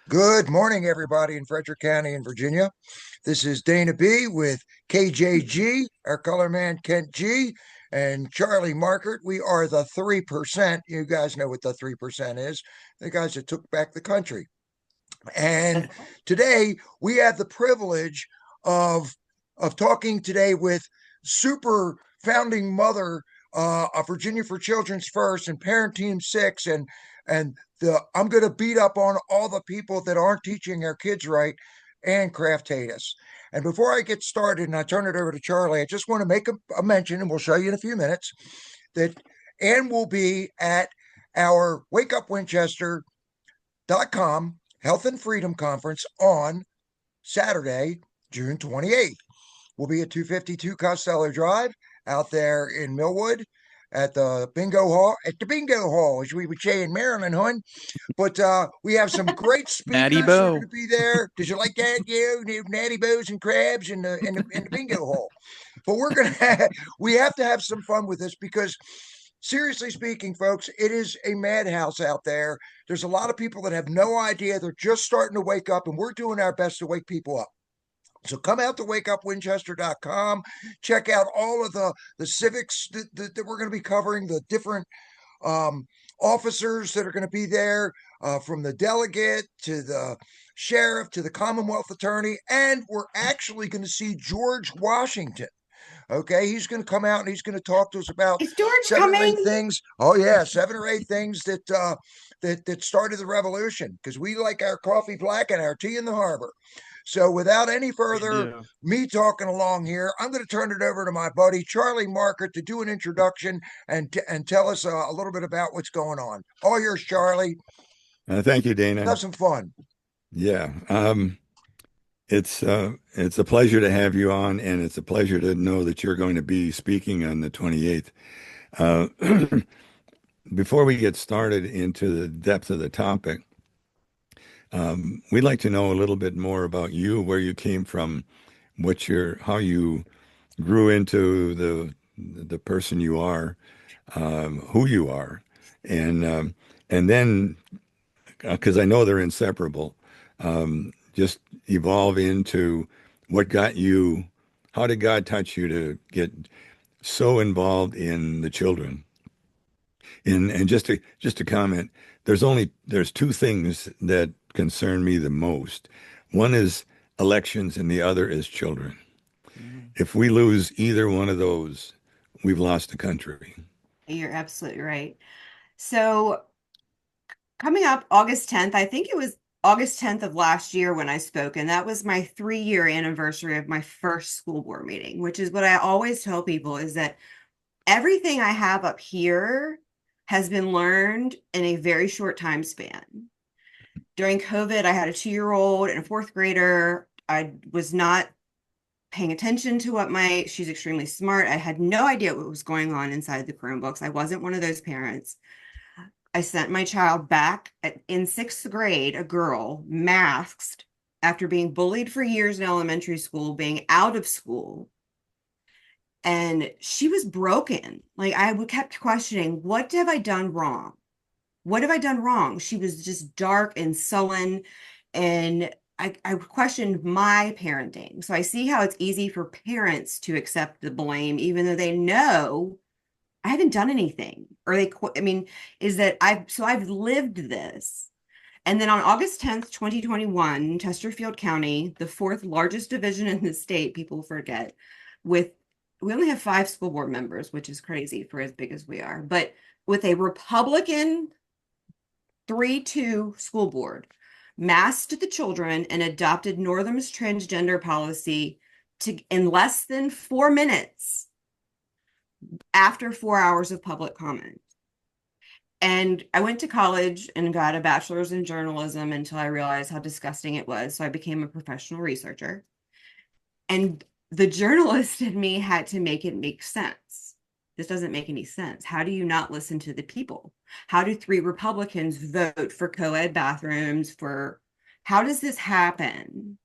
Good morning, everybody in Frederick County in Virginia. This is Dana B with KJG, our color man Kent G, and Charlie Markert. We are the 3%. You guys know what the 3% is, the guys that took back the country. And today we have the privilege of talking today with super founding mother of Virginia for Children's First and Parent Team 6 and I'm going to beat up on all the people that aren't teaching their kids right, Anne Craft Taydus. And before I get started and I turn it over to Charlie, I just want to make a mention, and we'll show you in a few minutes, that Anne will be at our wakeupwinchester.com Health and Freedom Conference on Saturday, June 28th. We'll be at 252 Costello Drive out there in Millwood at the bingo hall, as we would say in Maryland, hon. But we have some great Natty speakers who are going Bo. to be there. Did you like that? Natty bows and crabs in the bingo hall. But we have to have some fun with this because seriously speaking, folks, it is a madhouse out there. There's a lot of people that have no idea. They're just starting to wake up, and we're doing our best to wake people up. So come out to wakeupwinchester.com. Check out all of the civics that we're going to be covering, the different officers that are going to be there, from the delegate to the sheriff to the Commonwealth attorney. And we're actually going to see George Washington. Okay, he's going to come out and he's going to talk to us about Is George 7 or 8 coming? things. Oh yeah, 7 or 8 things that started the revolution, because we like our coffee black and our tea in the harbor. So without any further me talking along here, I'm going to turn it over to my buddy Charlie Markert to do an introduction and tell us a little bit about what's going on. All yours, Charlie. Thank you, Dana. Have some fun. Yeah, it's a pleasure to have you on, and it's a pleasure to know that you're going to be speaking on the 28th. Before we get started into the depth of the topic, we'd like to know a little bit more about you, where you came from, how you grew into the person you are, who you are, and then because I know they're inseparable, just evolve into what got you. How did God touch you to get so involved in the children? And just to comment, there's two things that concern me the most. One is elections, and the other is children. If we lose either one of those, we've lost the country. You're absolutely right. So coming up August 10th, I think it was August 10th of last year when I spoke, and that was my 3-year anniversary of my first school board meeting, which is what I always tell people, is that everything I have up here has been learned in a very short time span. During COVID, I had a 2-year-old and a 4th grader. I was not paying attention to she's extremely smart. I had no idea what was going on inside the Chromebooks. I wasn't one of those parents. I sent my child back in 6th grade, a girl, masked after being bullied for years in elementary school, being out of school. And she was broken. Like, I kept questioning, what have I done wrong? What have I done wrong? She was just dark and sullen. And I questioned my parenting. So I see how it's easy for parents to accept the blame, even though they know I haven't done anything. Or I've lived this. And then on August 10th, 2021, Chesterfield County, the 4th largest division in the state, people forget, we only have 5 school board members, which is crazy for as big as we are, but with a Republican 3-2 school board, masked the children and adopted Northam's transgender policy in less than 4 minutes after 4 hours of public comment. And I went to college and got a bachelor's in journalism until I realized how disgusting it was. So I became a professional researcher. And the journalist in me had to make it make sense. This doesn't make any sense. How do you not listen to the people? How do 3 Republicans vote for co-ed bathrooms? How does this happen?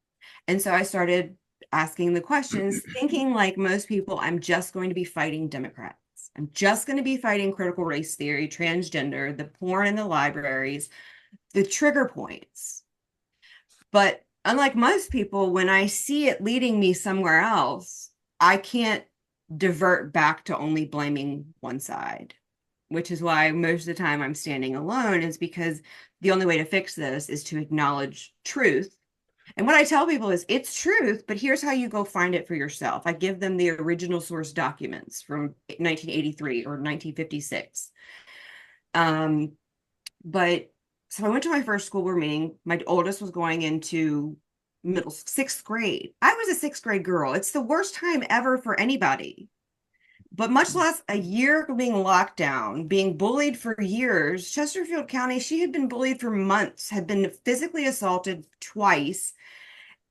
And so I started asking the questions, thinking like most people, I'm just going to be fighting Democrats. I'm just going to be fighting critical race theory, transgender, the porn in the libraries, the trigger points. But unlike most people, when I see it leading me somewhere else, I can't divert back to only blaming one side, which is why most of the time I'm standing alone, is because the only way to fix this is to acknowledge truth. And what I tell people is it's truth, but here's how you go find it for yourself. I give them the original source documents from 1983 or 1956. But so I went to my first school board meeting. My oldest was going into sixth grade. I was a sixth grade girl. It's the worst time ever for anybody. But much less a year being locked down, being bullied for years. Chesterfield County, she had been bullied for months, had been physically assaulted twice.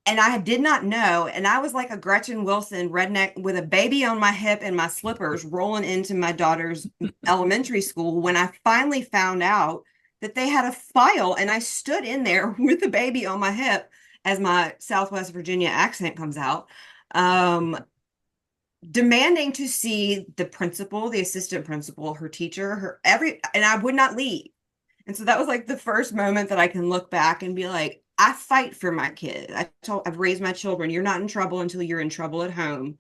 And I did not know. And I was like a Gretchen Wilson redneck with a baby on my hip and my slippers rolling into my daughter's elementary school when I finally found out that they had a file. And I stood in there with the baby on my hip as my Southwest Virginia accent comes out, demanding to see the principal, the assistant principal, her teacher, and I would not leave. And so that was like the first moment that I can look back and be like, I fight for my kid. I've raised my children. You're not in trouble until you're in trouble at home.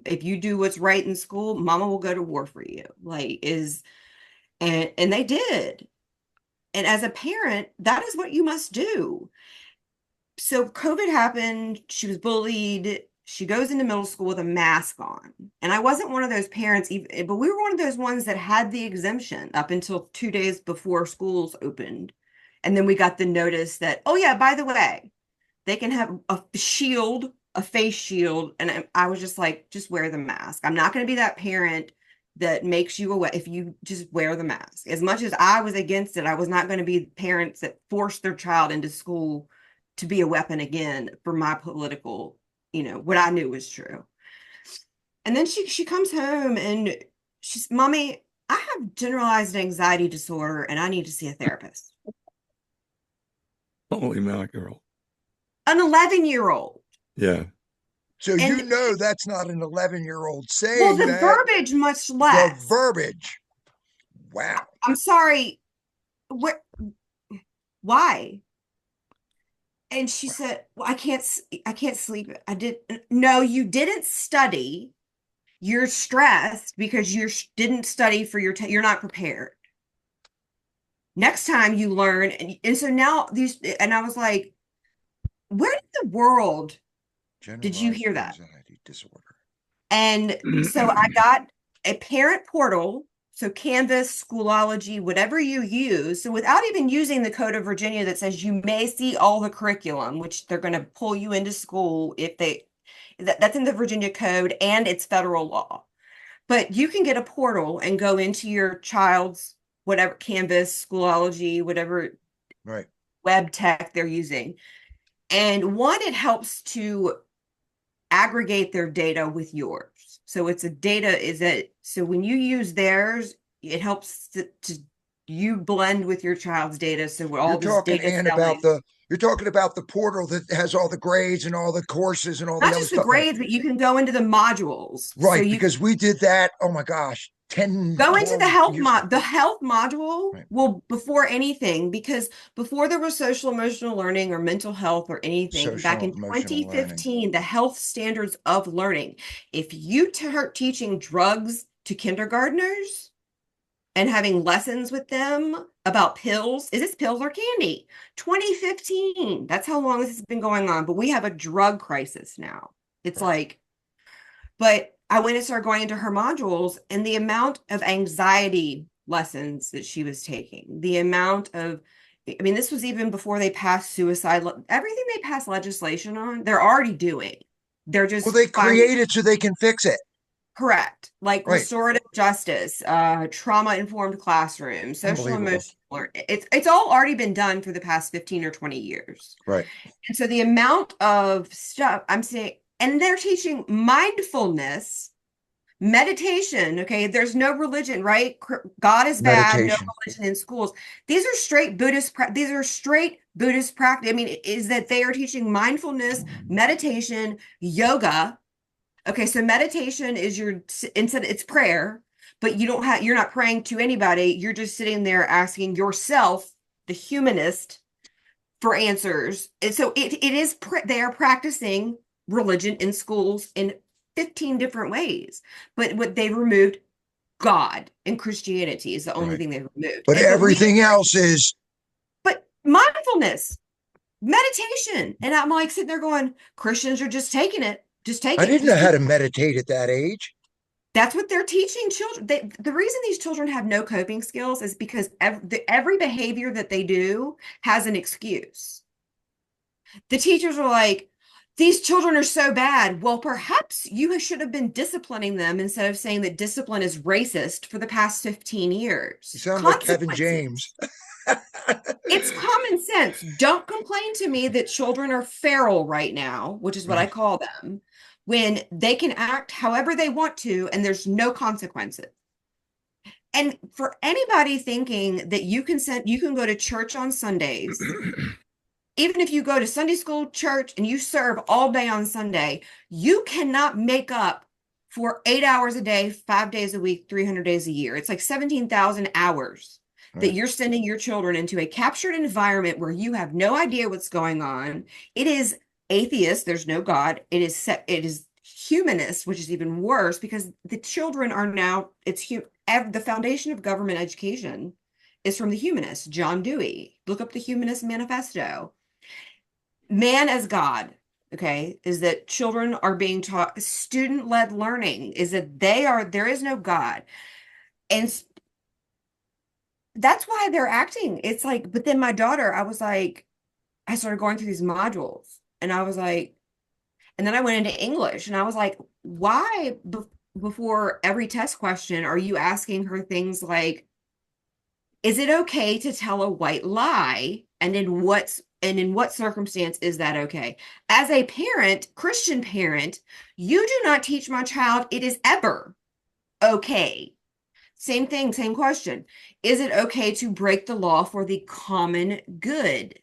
If you do what's right in school, mama will go to war for you. And they did. And as a parent, that is what you must do. So COVID happened. She was bullied. She goes into middle school with a mask on. And I wasn't one of those parents, but we were one of those ones that had the exemption up until 2 days before schools opened. And then we got the notice that, oh yeah, by the way, they can have a shield, a face shield. And I was just like, just wear the mask. I'm not going to be that parent that makes you away if you just wear the mask. As much as I was against it, I was not going to be parents that forced their child into school to be a weapon again for my political, what I knew was true. And then she comes home and she's, Mommy, I have generalized anxiety disorder and I need to see a therapist. Holy mackerel. An 11-year-old. Yeah. So that's not an 11-year-old saying well, the that. verbiage much less. The verbiage. Wow. I'm sorry. What? Why? And she said, well, I can't sleep. No, you didn't study. You're stressed because you didn't study for you're not prepared. Next time you learn. And so now and I was like, where in the world did you hear that? Anxiety disorder. And so I got a parent portal. So Canvas, Schoolology, whatever you use. So without even using the Code of Virginia that says you may see all the curriculum, which they're going to pull you into school if that's in the Virginia Code and it's federal law. But you can get a portal and go into your child's whatever Canvas, Schoolology, whatever web tech they're using. And one, it helps to aggregate their data with yours. So so when you use theirs, it helps to you blend with your child's data. So we're all you're talking, Anne, you're talking about the portal that has all the grades and all the courses and all the other stuff. Not just the grades, but you can go into the modules. Right, so because we did that. Oh my gosh. Go into the health module will before anything, because before there was social emotional learning or mental health or anything back in 2015, the health standards of learning. If you start teaching drugs to kindergartners and having lessons with them about pills, is this pills or candy? 2015, that's how long this has been going on. But we have a drug crisis now. It's but I went and started going into her modules, and the amount of anxiety lessons that she was taking, the amount of, this was even before they passed suicide, everything they passed legislation on, they're already doing. They're just, they create it so they can fix it. Correct. Like restorative justice, trauma-informed classroom, social emotional learning. It's all already been done for the past 15 or 20 years. Right. And so the amount of stuff I'm saying, and they're teaching mindfulness, meditation. Okay, there's no religion, right? God is bad. No religion in schools. These are straight Buddhist. These are straight Buddhist practice. Is that they are teaching mindfulness, meditation, yoga. Okay, so meditation is instead it's prayer, but you're not praying to anybody. You're just sitting there asking yourself, the humanist, for answers. And so it is, they are practicing religion in schools in 15 different ways. But what they've removed, God and Christianity is the only Right. thing they've removed. But everything else is, But mindfulness, meditation. And I'm like sitting there going, Christians are just taking it. Just take I it. didn't know Just how keep to meditate at that age. That's what they're teaching children. The reason these children have no coping skills is because every behavior that they do has an excuse. The teachers are like, these children are so bad. Well, perhaps you should have been disciplining them instead of saying that discipline is racist for the past 15 years. You sound like Kevin Consequences. James. It's common sense. Don't complain to me that children are feral right now, which is what I call them, when they can act however they want to and there's no consequences. And for anybody thinking that you can go to church on Sundays, even if you go to Sunday school, church, and you serve all day on Sunday, you cannot make up for 8 hours a day, 5 days a week, 300 days a year. It's like 17,000 hours that you're sending your children into a captured environment where you have no idea what's going on. It is atheist. There's no God. It is humanist, which is even worse because the children are now, the foundation of government education is from the humanists, John Dewey. Look up the Humanist Manifesto. Man as God, okay, is that children are being taught, student-led learning is that there is no God. And that's why they're acting. It's like, but then my daughter, I started going through these modules and I was like, and then I went into English and I was like, why before every test question are you asking her things like, is it okay to tell a white lie? And in what circumstance is that okay? As a parent, Christian parent, you do not teach my child it is ever okay. Same thing, same question. Is it okay to break the law for the common good?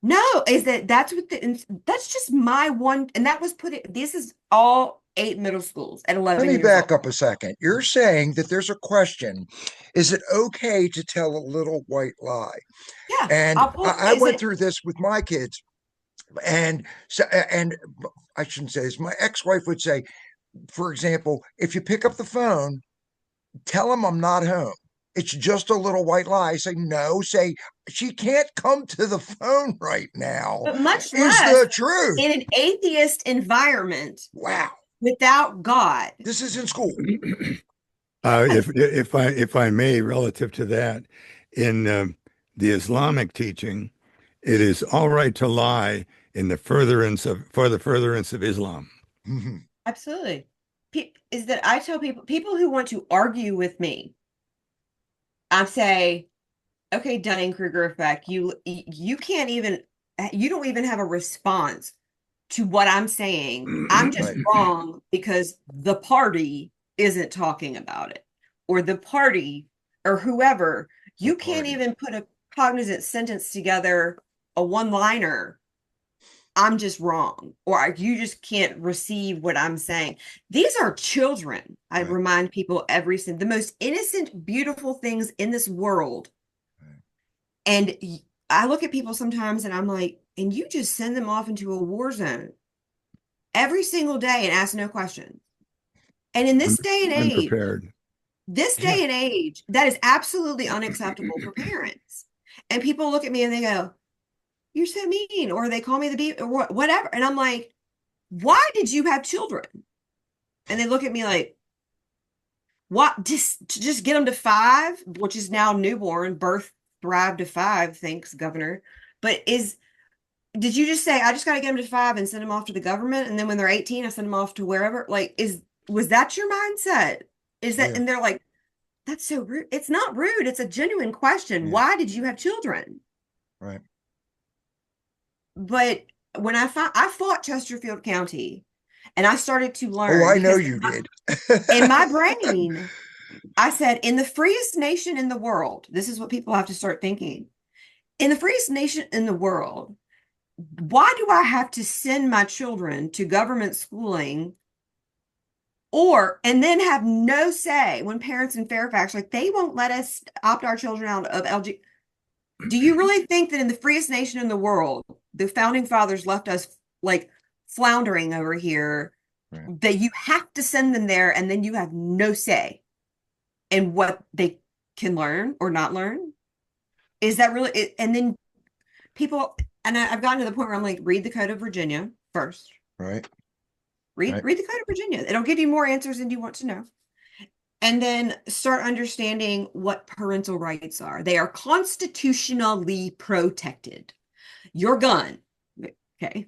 No, that's just my one, and that was this is all 8 middle schools at Let 11 me years back old. up a second. You're saying that there's a question. Is it okay to tell a little white lie? Yeah, And I'll pull, I went through this with my kids. And I shouldn't say this. My ex-wife would say, for example, if you pick up the phone, tell them I'm not home. It's just a little white lie. I say, no, say, she can't come to the phone right now, but much is less the truth. in an atheist environment Wow. without God. This is in school. If I may, relative to that, in the Islamic teaching, it is all right to lie in the furtherance of Islam. Absolutely. Is that I tell people who want to argue with me, I say, okay, Dunning-Kruger effect. You can't even, you don't even have a response to what I'm saying. I'm just Right. wrong because the party isn't talking about it, or the party, or whoever. You can't even put a cognizant sentence together, a one-liner. I'm just wrong, or you just can't receive what I'm saying. These are children. I Right. remind people the most innocent, beautiful things in this world. Right. And I look at people sometimes and I'm like, and you just send them off into a war zone every single day and ask no questions. And in this day and age, Unprepared. that is absolutely unacceptable for parents. And people look at me and they go, you're so mean, or they call me the beat, or whatever. And I'm like, why did you have children? And they look at me like, what? Just get them to 5, which is now newborn, birth thrive to 5, thanks, Governor. But did you just say, I just got to get them to 5 and send them off to the government? And then when they're 18, I send them off to wherever? Like, was that your mindset? Is that, Yeah. and they're like, that's so rude. It's not rude. It's a genuine question. Yeah. Why did you have children? Right. But when I fought Chesterfield County and I started to learn. Oh, I know because you did. in my brain, I said, in the freest nation in the world, this is what people have to start thinking. In the freest nation in the world, why do I have to send my children to government schooling and then have no say when parents in Fairfax, like, they won't let us opt our children out of LG. Do you really think that in the freest nation in the world, the founding fathers left us like floundering over here, Right. that you have to send them there and then you have no say in what they can learn or not learn? Is that really it? And then people, and I've gotten to the point where I'm like, read the Code of Virginia first. Right. Read Right. the Code of Virginia. It'll give you more answers than you want to know. And then start understanding what parental rights are. They are constitutionally protected. Your gun, okay?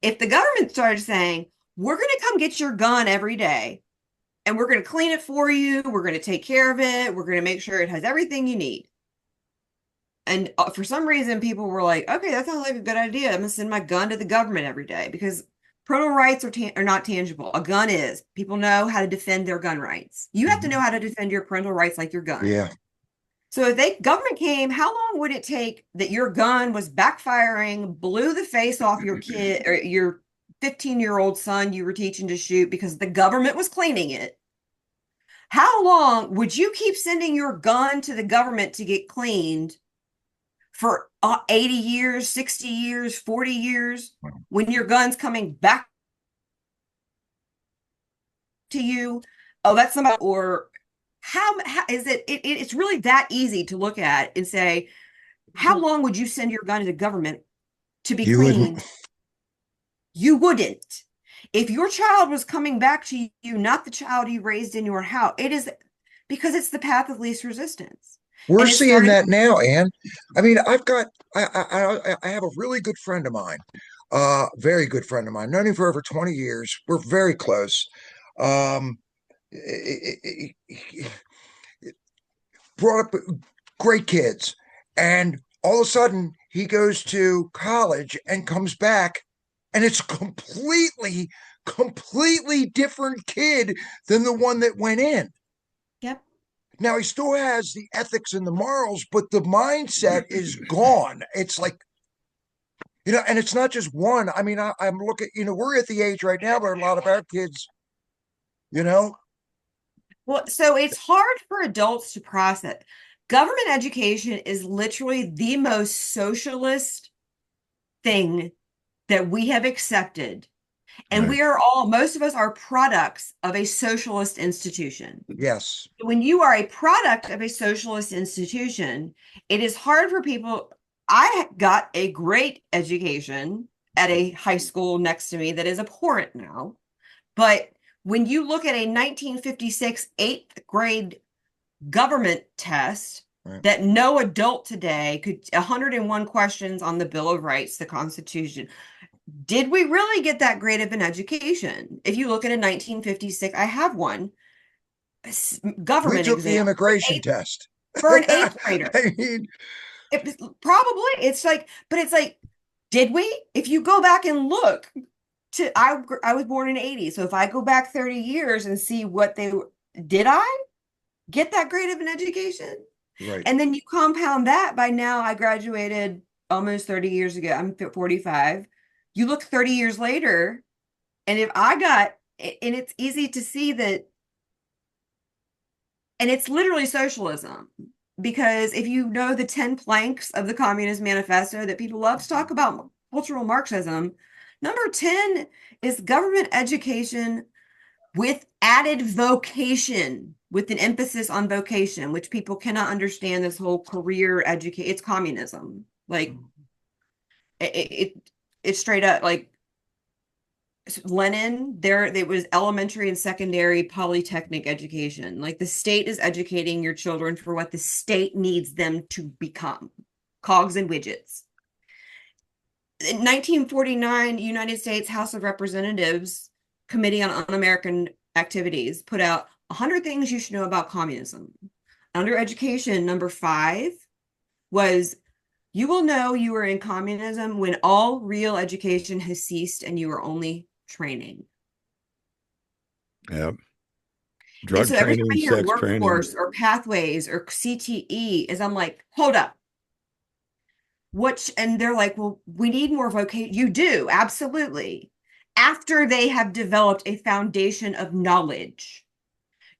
If the government started saying, we're going to come get your gun every day and we're going to clean it for you, we're going to take care of it, we're going to make sure it has everything you need. And for some reason, people were like, okay, that sounds like a good idea. I'm going to send my gun to the government every day because parental rights are not tangible. A gun is. People know how to defend their gun rights. You have to know how to defend your parental rights like your gun. Yeah. So if government came, how long would it take that your gun was backfiring, blew the face off your kid or your 15-year-old son you were teaching to shoot because the government was cleaning it? How long would you keep sending your gun to the government to get cleaned for 80 years, 60 years, 40 years when your gun's coming back to you? Oh, that's somebody, or how is it's really that easy to look at and say, how long would you send your gun to the government to be You cleaned? wouldn't. You wouldn't. If your child was coming back to you, not the child you raised in your house, it is because it's the path of least resistance. We're And it seeing started, that now, Anne. I mean, I have a really good friend of mine, very good friend of mine. Known him for over 20 years. We're very close. Um, Brought up great kids, and all of a sudden he goes to college and comes back, and it's completely different kid than the one that went in. yep. Now he still has the ethics and the morals, but the mindset is gone. It's like, and it's not just one. I mean, I'm looking, we're at the age right now where a lot of our kids, you know, Well, so it's hard for adults to process. Government education is literally the most socialist thing that we have accepted. And Right. most of us are products of a socialist institution. yes, When you are a product of a socialist institution, it is hard for people. I got a great education at a high school next to me that is abhorrent now. But when you look at a 1956 eighth grade government test right. that no adult today could, 101 questions on the Bill of Rights, the Constitution. Did we really get that great of an education? If you look at a 1956, I have one We government took the exam immigration test. for an eighth grader. I mean, Probably it's like, but it's like, did we? If you go back and look I was born in 80, so if I go back 30 years and see what did I get that great of an education? right. And then you compound that by now I graduated almost 30 years ago. I'm 45. You look 30 years later, and and it's easy to see that, and it's literally socialism. Because if you know the 10 planks of the Communist Manifesto that people love to talk about cultural Marxism, number 10 is government education with added vocation, with an emphasis on vocation, which people cannot understand this whole career education. It's communism. Like it's straight up like Lenin, it was elementary and secondary polytechnic education. Like the state is educating your children for what the state needs them to become, cogs and widgets. In 1949, United States House of Representatives Committee on Un-American Activities put out 100 things you should know about communism. Under education, number 5 was, you will know you are in communism when all real education has ceased and you are only training. Yep. And Drug so every time I training, hear sex training. workforce or pathways or CTE, is I'm like, hold up. And they're like, well, we need more vocation. You do, absolutely. After they have developed a foundation of knowledge.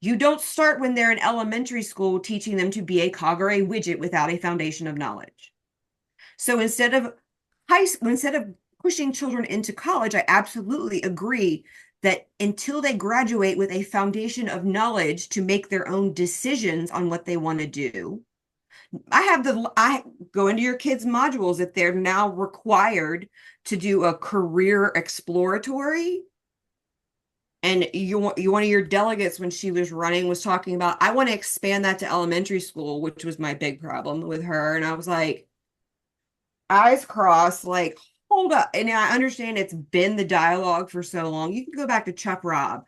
You don't start when they're in elementary school teaching them to be a cog or a widget without a foundation of knowledge. So instead of pushing children into college, I absolutely agree that until they graduate with a foundation of knowledge to make their own decisions on what they want to do, I go into your kids' modules if they're now required to do a career exploratory. And one of your delegates, when she was running, was talking about, I want to expand that to elementary school, which was my big problem with her. And I was like, eyes crossed, like, hold up. And I understand it's been the dialogue for so long. You can go back to Chuck Robb,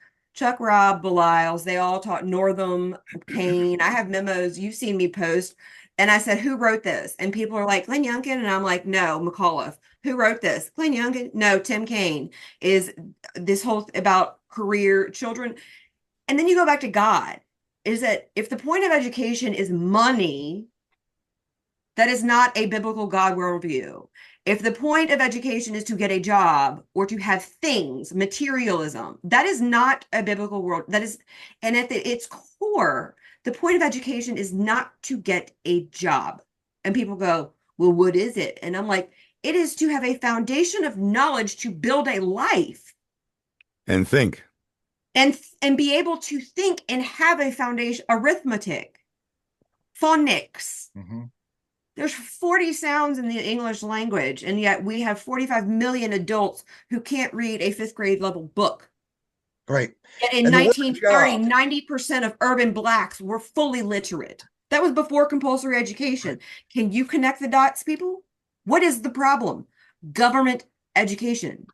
Beliles, they all taught Northam, Kane. I have memos you've seen me post. And I said, who wrote this? And people are like, Glenn Youngkin. And I'm like, no, McAuliffe. Who wrote this? Glenn Youngkin? No, Tim Kaine. Is this whole about career children? And then you go back to God. Is that if the point of education is money, that is not a biblical God worldview. If the point of education is to get a job or to have things, materialism, that is not a biblical world. That is, and at its core, the point of education is not to get a job. And people go, well, what is it? And I'm like, it is to have a foundation of knowledge to build a life. And think. And be able to think and have a foundation, arithmetic, phonics. Mm-hmm. There's 40 sounds in the English language, and yet we have 45 million adults who can't read a fifth grade level book. Right. Yet in 1930, 90% of urban blacks were fully literate. That was before compulsory education. Right. Can you connect the dots, people? What is the problem? Government education.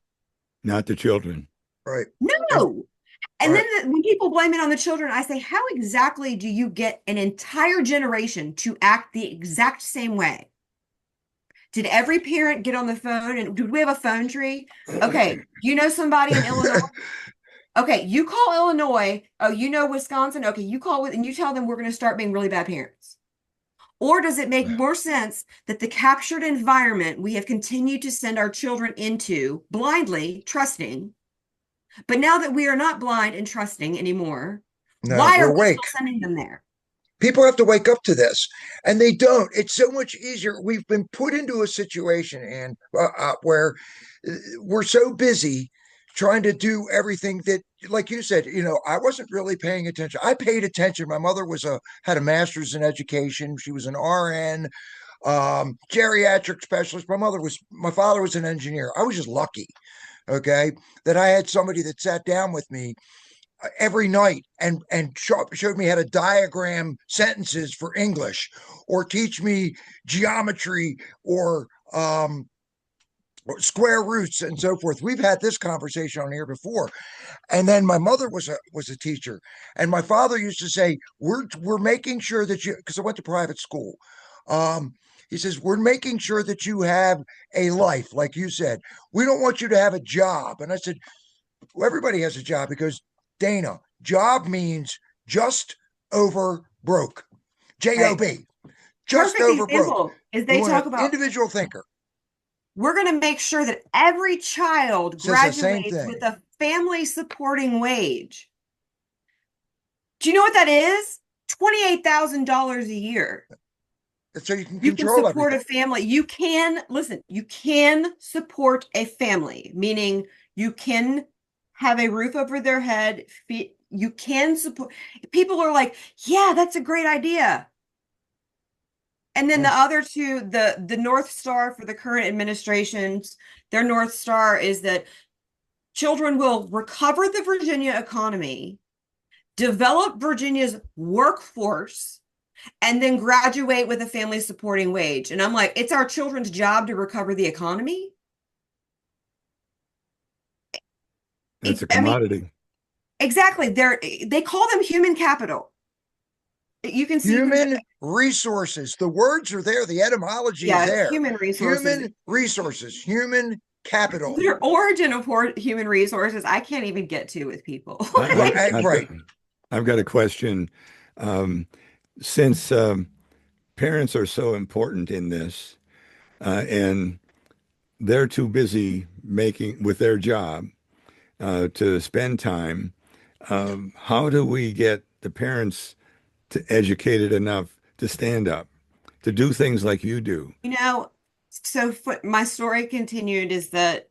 Not the children. Right. No. And then when people blame it on the children, I say, how exactly do you get an entire generation to act the exact same way? Did every parent get on the phone and did we have a phone tree? Okay, you know somebody in Illinois? Okay, you call Illinois. Oh, you know Wisconsin? Okay, you call and you tell them we're going to start being really bad parents. Or does it make more sense that the captured environment we have continued to send our children into blindly, trusting, but now that we are not blind and trusting anymore, why are we still sending them there? People have to wake up to this, and they don't. It's so much easier. We've been put into a situation, and where we're so busy trying to do everything that, like you said, I wasn't really paying attention. I paid attention. My mother had a master's in education. She was an RN, geriatric specialist. My father was an engineer. I was just lucky, okay, that I had somebody that sat down with me every night and showed me how to diagram sentences for English or teach me geometry or square roots and so forth. We've had this conversation on here before. And then my mother was a teacher, and my father used to say, we're making sure that you, because I went to private school. He says, we're making sure that you have a life, like you said. We don't want you to have a job. And I said, well, everybody has a job. Because Dana, job means just over broke. Job. Right. Just Perfect over example broke. Is they talk about individual thinker. We're going to make sure that every child graduates with a family supporting wage. Do you know what that is? $28,000 a year. So you can support everything. A family. You can support a family, meaning you can have a roof over their head. You can support. People are like, yeah, that's a great idea. And then the other two, the North Star for the current administrations, their North Star is that children will recover the Virginia economy, develop Virginia's workforce, and then graduate with a family supporting wage. And I'm like, it's our children's job to recover the economy. It's a commodity. Exactly. They call them human capital. You can see human resources. The words are there. The etymology is there. Human resources. Human capital. The origin of human resources, I can't even get to with people. Right. I've got a question. Since parents are so important in this, and they're too busy with their job to spend time, how do we get the parents to educated enough to stand up, to do things like you do? You know, so my story continued is that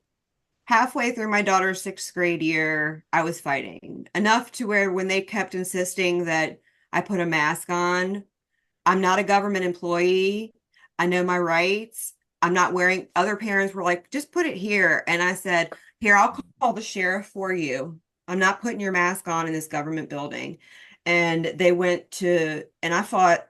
halfway through my daughter's 6th grade year, I was fighting enough to where when they kept insisting that I put a mask on, I'm not a government employee. I know my rights. I'm not wearing, other parents were like, just put it here. And I said, here, I'll call the sheriff for you. I'm not putting your mask on in this government building. And they went to, and I fought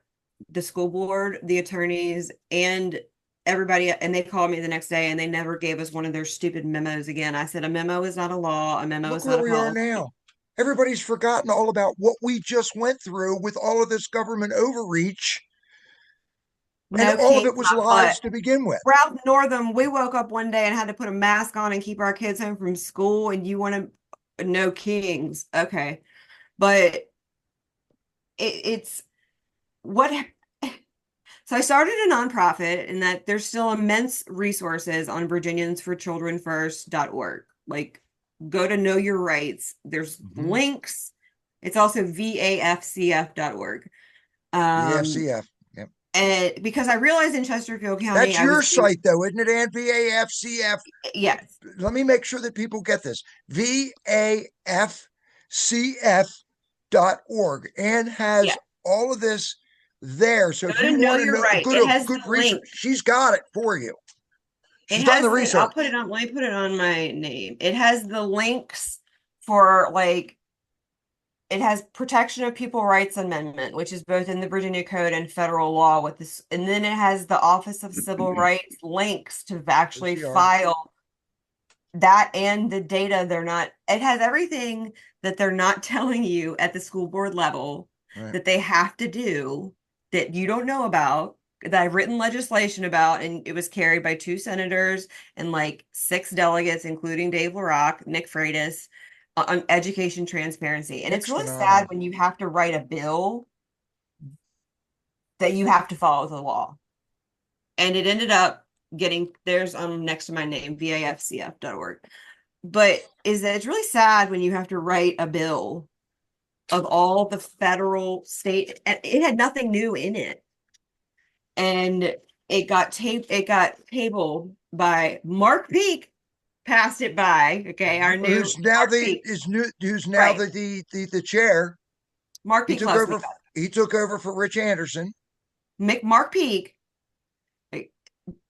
the school board, the attorneys, and everybody. And they called me the next day and they never gave us one of their stupid memos again. I said, a memo is not a law. A memo Look is where not a we are policy. now. Everybody's forgotten all about what we just went through with all of this government overreach, and No all of king's it was not lies but. to begin with. Ralph Northam, we woke up one day and had to put a mask on and keep our kids home from school, and you want to no kings. Okay. But it's what so I started a nonprofit, and that there's still immense resources on virginiansforchildrenfirst.org. Like, go to know your rights. There's links. It's also VAFCF.org. The FCF. Yep. And because I realized in Chesterfield County, That's I your was doing, site, though, isn't it, Ann? VAFCF. yes, Let me make sure that people get this. VAFCF.org. Ann has yeah. all of this there. So Go if to you know want to your know right. good It has good the research, link. she's got it for you. It She's done has the the, I'll research. put it on, let me put it on my name. It has the links for, like, it has protection of people rights amendment, which is both in the Virginia Code and federal law with this. And then it has the Office of Civil Rights links to actually OCR. file that, and the data they're not, it has everything that they're not telling you at the school board level Right. that they have to do that you don't know about, that I've written legislation about, and it was carried by 2 senators and like 6 delegates, including Dave LaRock, Nick Freitas, on education transparency. And Nick's it's really phenomenal. sad when you have to write a bill that you have to follow the law. And it ended up getting, there's next to my name, VAFCF.org. But is that it's really sad when you have to write a bill of all the federal, state, and it had nothing new in it. And it got tabled by Mark Peak, passed it by. Okay, our new who's now Mark the Peak. is new who's now Right. the chair. Mark He Peak took loves me. over. He took over for Rich Anderson. Mark Peak,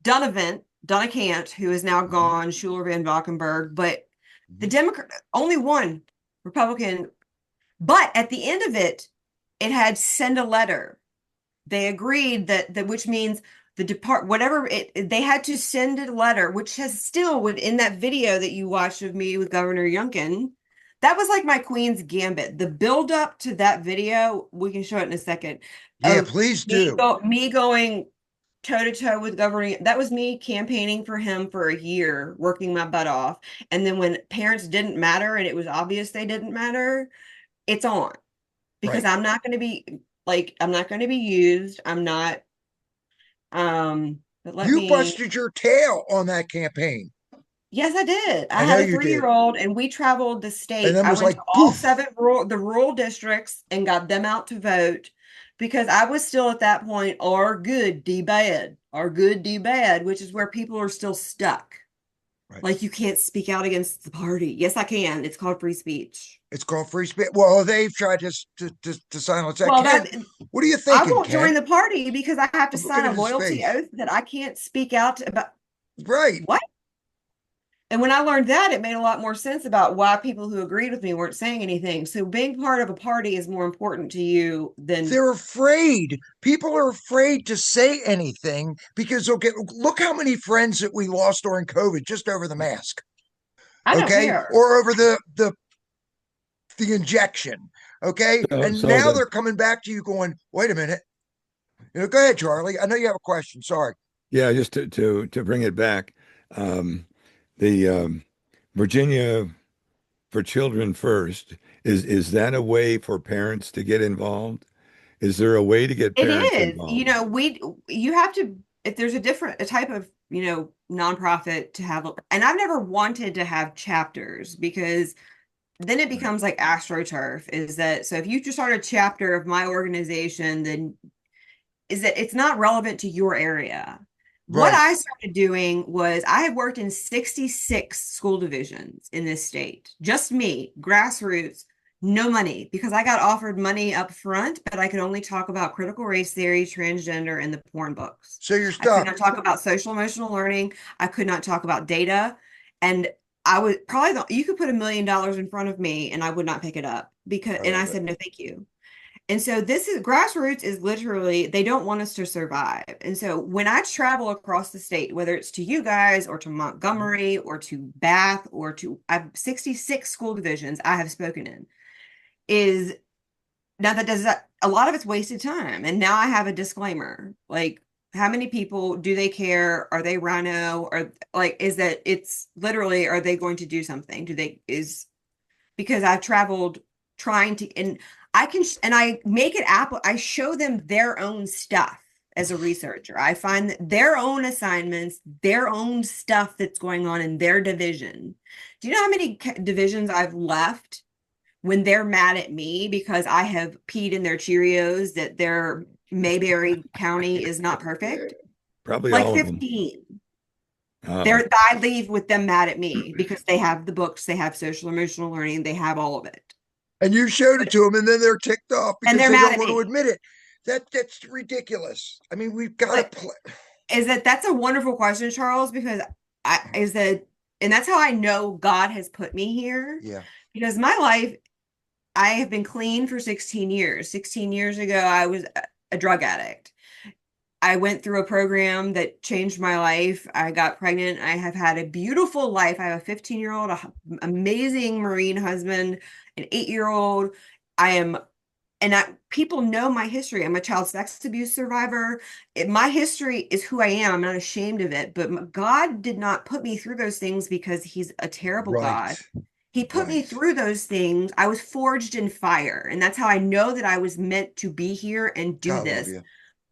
Dunavant, who is now gone, Schuler Van Valkenburg, but the Democrat, only one Republican. But at the end of it, it had send a letter. They agreed that which means whatever they had to send a letter, which has still within that video that you watched of me with Governor Youngkin. That was like my Queen's Gambit. The build up to that video, we can show it in a second. Yeah, please do. Me going toe to toe with Governor. That was me campaigning for him for a year, working my butt off. And then when parents didn't matter and it was obvious they didn't matter, it's on. Because Right. I'm not going to be I'm not going to be used. I'm not. But You busted your tail on that campaign. Yes, I did. I I know had a you did. 3-year-old, and we traveled the And state. then I was went like, to all poof. 7 rural districts and got them out to vote because I was still at that point, or good, D bad, or good, D bad, which is where people are still stuck. Right. Like, you can't speak out against the party. Yes, I can. It's called free speech. It's called free speech. Well, they've tried to silence that. Well, Ken, what are you I thinking, won't join Ken? the party because I have to I'm sign looking a at his loyalty face. oath that I can't speak out about. Right. What? And when I learned that, it made a lot more sense about why people who agreed with me weren't saying anything. So being part of a party is more important to you than. They're afraid. People are afraid to say anything because okay, look how many friends that we lost during COVID just over the mask. I don't Okay, care. or over the injection. Okay, and now they're coming back to you going, wait a minute. Go ahead, Charlie. I know you have a question. Sorry. Yeah, just to bring it back, the Virginia for Children First, is that a way for parents to get involved? Is there a way to get It parents is. involved? You have to, if there's a type of, nonprofit to have, and I've never wanted to have chapters because then it becomes like astroturf. Is that so? If you just start a chapter of my organization, then is that it's not relevant to your area. What Right. I started doing was I have worked in 66 school divisions in this state. Just me, grassroots, no money, because I got offered money up front, but I could only talk about critical race theory, transgender, and the porn books. So you're I could stuck. not talk about social emotional learning. I could not talk about data. And I would probably, you could put $1 million in front of me and I would not pick it up because, I and I love it. said, no, thank you. And so this is grassroots is literally, they don't want us to survive. And so when I travel across the state, whether it's to you guys or to Montgomery or to Bath or to I have 66 school divisions I have spoken in, is now that does that a lot of it's wasted time. And now I have a disclaimer. Like, how many people do they care? Are they rhino? Or like, is that it's literally, are they going to do something? Do they is because I've traveled trying to, and I can, and I make it Apple, I show them their own stuff as a researcher. I find that their own assignments, their own stuff that's going on in their division. Do you know how many divisions I've left when they're mad at me because I have peed in their Cheerios that their Mayberry County is not perfect? Probably Like all of them. 15. Uh, I leave with them mad at me because they have the books, they have social emotional learning, they have all of it. And you showed it to them, and then they're ticked off And because they're they mad don't at want to me. admit it. That's ridiculous. I mean, we've got to But play. is that's a wonderful question, Charles, because and that's how I know God has put me here. Yeah. Because my life, I have been clean for 16 years. 16 years ago, I was a drug addict. I went through a program that changed my life. I got pregnant. I have had a beautiful life. I have a 15-year-old, amazing Marine husband, an 8-year-old. I am, people know my history. I'm a child sex abuse survivor. My history is who I am. I'm not ashamed of it. But God did not put me through those things because He's a terrible Right. God. He put me Right. through those things. I was forged in fire. And that's how I know that I was meant to be here and do I love this. you.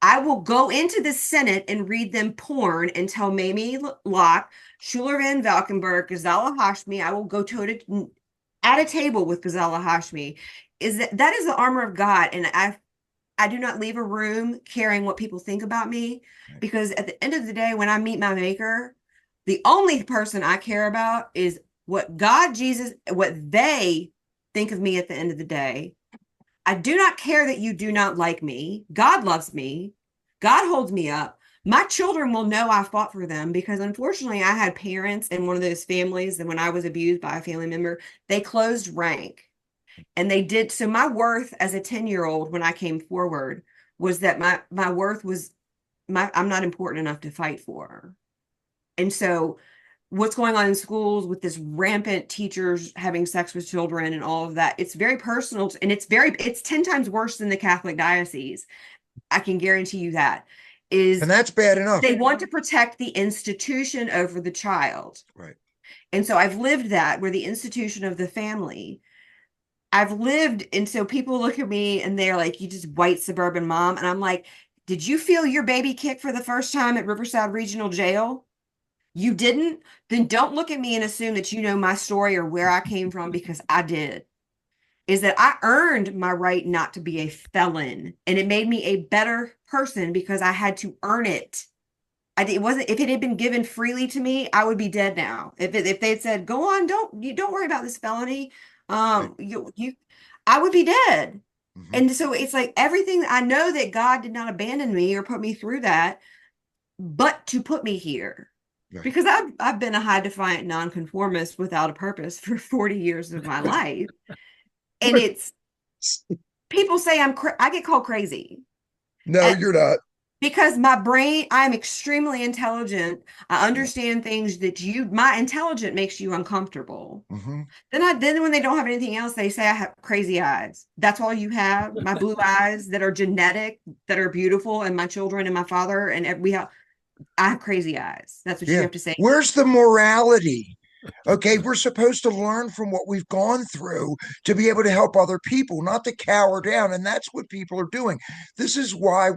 I will go into the Senate and read them porn and tell Mamie Locke, Schuler Van Valkenburg, Ghazala Hashmi. I will go to at a table with Ghazala Hashmi. That is the armor of God, and I do not leave a room caring what people think about me, Right. because at the end of the day, when I meet my Maker, the only person I care about is what God, Jesus, what they think of me at the end of the day. I do not care that you do not like me. God loves me. God holds me up. My children will know I fought for them because unfortunately I had parents in one of those families that when I was abused by a family member, they closed rank and they did. So my worth as a 10-year-old when I came forward was that my worth was I'm not important enough to fight for. And so what's going on in schools with this rampant teachers having sex with children and all of that, it's very personal and it's 10 times worse than the Catholic diocese. I can guarantee you that And is that's bad enough. they want to protect the institution over the child. Right. And so I've lived that where the institution of the family I've lived. And so people look at me and they're like, you just white suburban mom. And I'm like, did you feel your baby kicked for the first time at Riverside Regional Jail? You didn't? Then don't look at me and assume that you know my story or where I came from because I did. Is that I earned my right not to be a felon. And it made me a better person because I had to earn it. It wasn't if it had been given freely to me, I would be dead now. If they had said, go on, don't worry about this felony, Right. I would be dead. Mhm. And so it's like everything I know that God did not abandon me or put me through that, but to put me here. Right. Because I've been a high defiant nonconformist without a purpose for 40 years of my life. And it's people say I get called crazy. No, And you're not. because my brain, I'm extremely intelligent. I understand things that my intelligence makes you uncomfortable. Mm-hmm. Then when they don't have anything else, they say I have crazy eyes. That's all you have. My blue eyes that are genetic, that are beautiful, and my children and my father and I have crazy eyes. That's what you Yeah. have to say. Where's the morality? Okay, we're supposed to learn from what we've gone through to be able to help other people, not to cower down. And that's what people are doing. This is why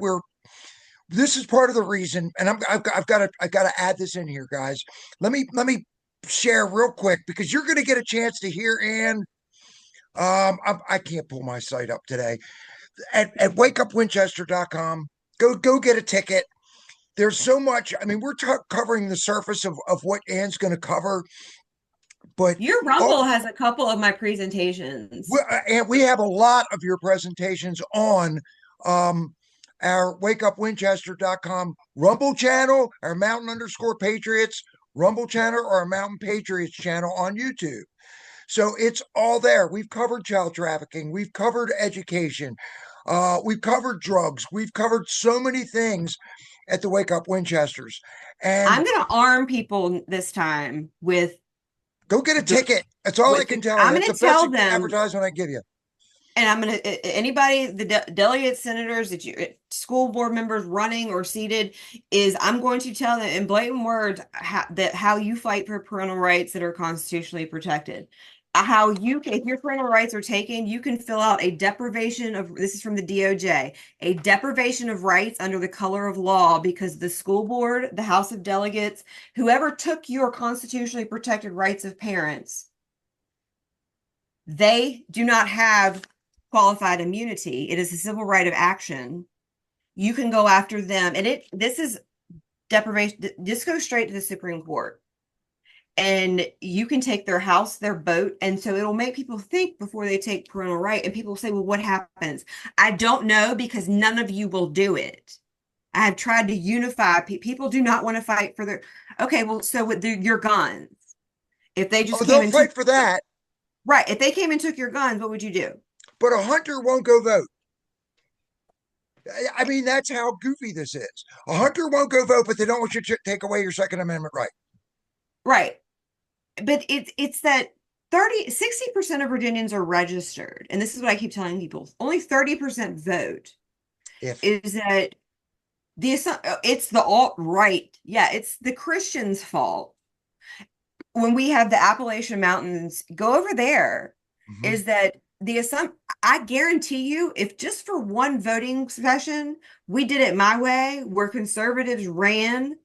this is part of the reason. And I've got to add this in here, guys. Let me share real quick because you're going to get a chance to hear Anne I can't pull my site up today. At wakeupwinchester.com, go get a ticket. There's so much. I mean, we're covering the surface of what Anne's going to cover, but Your all Rumble has a couple of my presentations. and we have a lot of your presentations on um, our wakeupwinchester.com Rumble channel, our Mountain underscore Patriots Rumble channel, or our Mountain Patriots channel on YouTube. So it's all there. We've covered child trafficking. We've covered education. We've covered drugs. We've covered so many things at the Wake Up Winchesters. And I'm going to arm people this time with go get a ticket. That's all I can tell you. I'm That's going the to tell best them, advertisement I give you. and I'm going to anybody, the delegates, senators, that you school board members running or seated, is I'm going to tell them in blatant words how you fight for parental rights that are constitutionally protected. How you, if your parental rights are taken, you can fill out a deprivation of, this is from the DOJ, a deprivation of rights under the color of law, because the school board, the House of Delegates, whoever took your constitutionally protected rights of parents, they do not have qualified immunity. It is a civil right of action. You can go after them, and this is deprivation. Just go straight to the Supreme Court. And you can take their house, their boat. And so it'll make people think before they take parental right. And people say, well, what happens? I don't know, because none of you will do it. I have tried to unify. People do not want to fight for their, okay, well, so with your guns, if they just they'll fight for that. Right. If they came and took your guns, what would you do? But a hunter won't go vote. I mean, that's how goofy this is. A hunter won't go vote, but they don't want you to take away your Second Amendment right. Right. But it's that 60% of Virginians are registered. And this is what I keep telling people. Only 30% vote. Is that it's the alt-right. Yeah, it's the Christians' fault. When we have the Appalachian Mountains, go over there. Is that the assumption? I guarantee you, if just for one voting session, we did it my way, where conservatives ran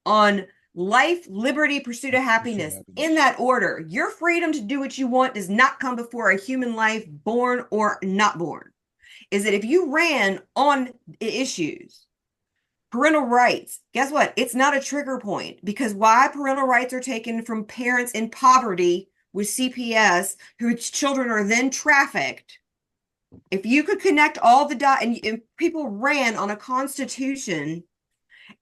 on life, liberty, pursuit of happiness, in that order. Your freedom to do what you want does not come before a human life, born or not born. Is that if you ran on issues, parental rights, guess what? It's not a trigger point, because why parental rights are taken from parents in poverty with CPS, whose children are then trafficked. If you could connect all the dots, and people ran on a constitution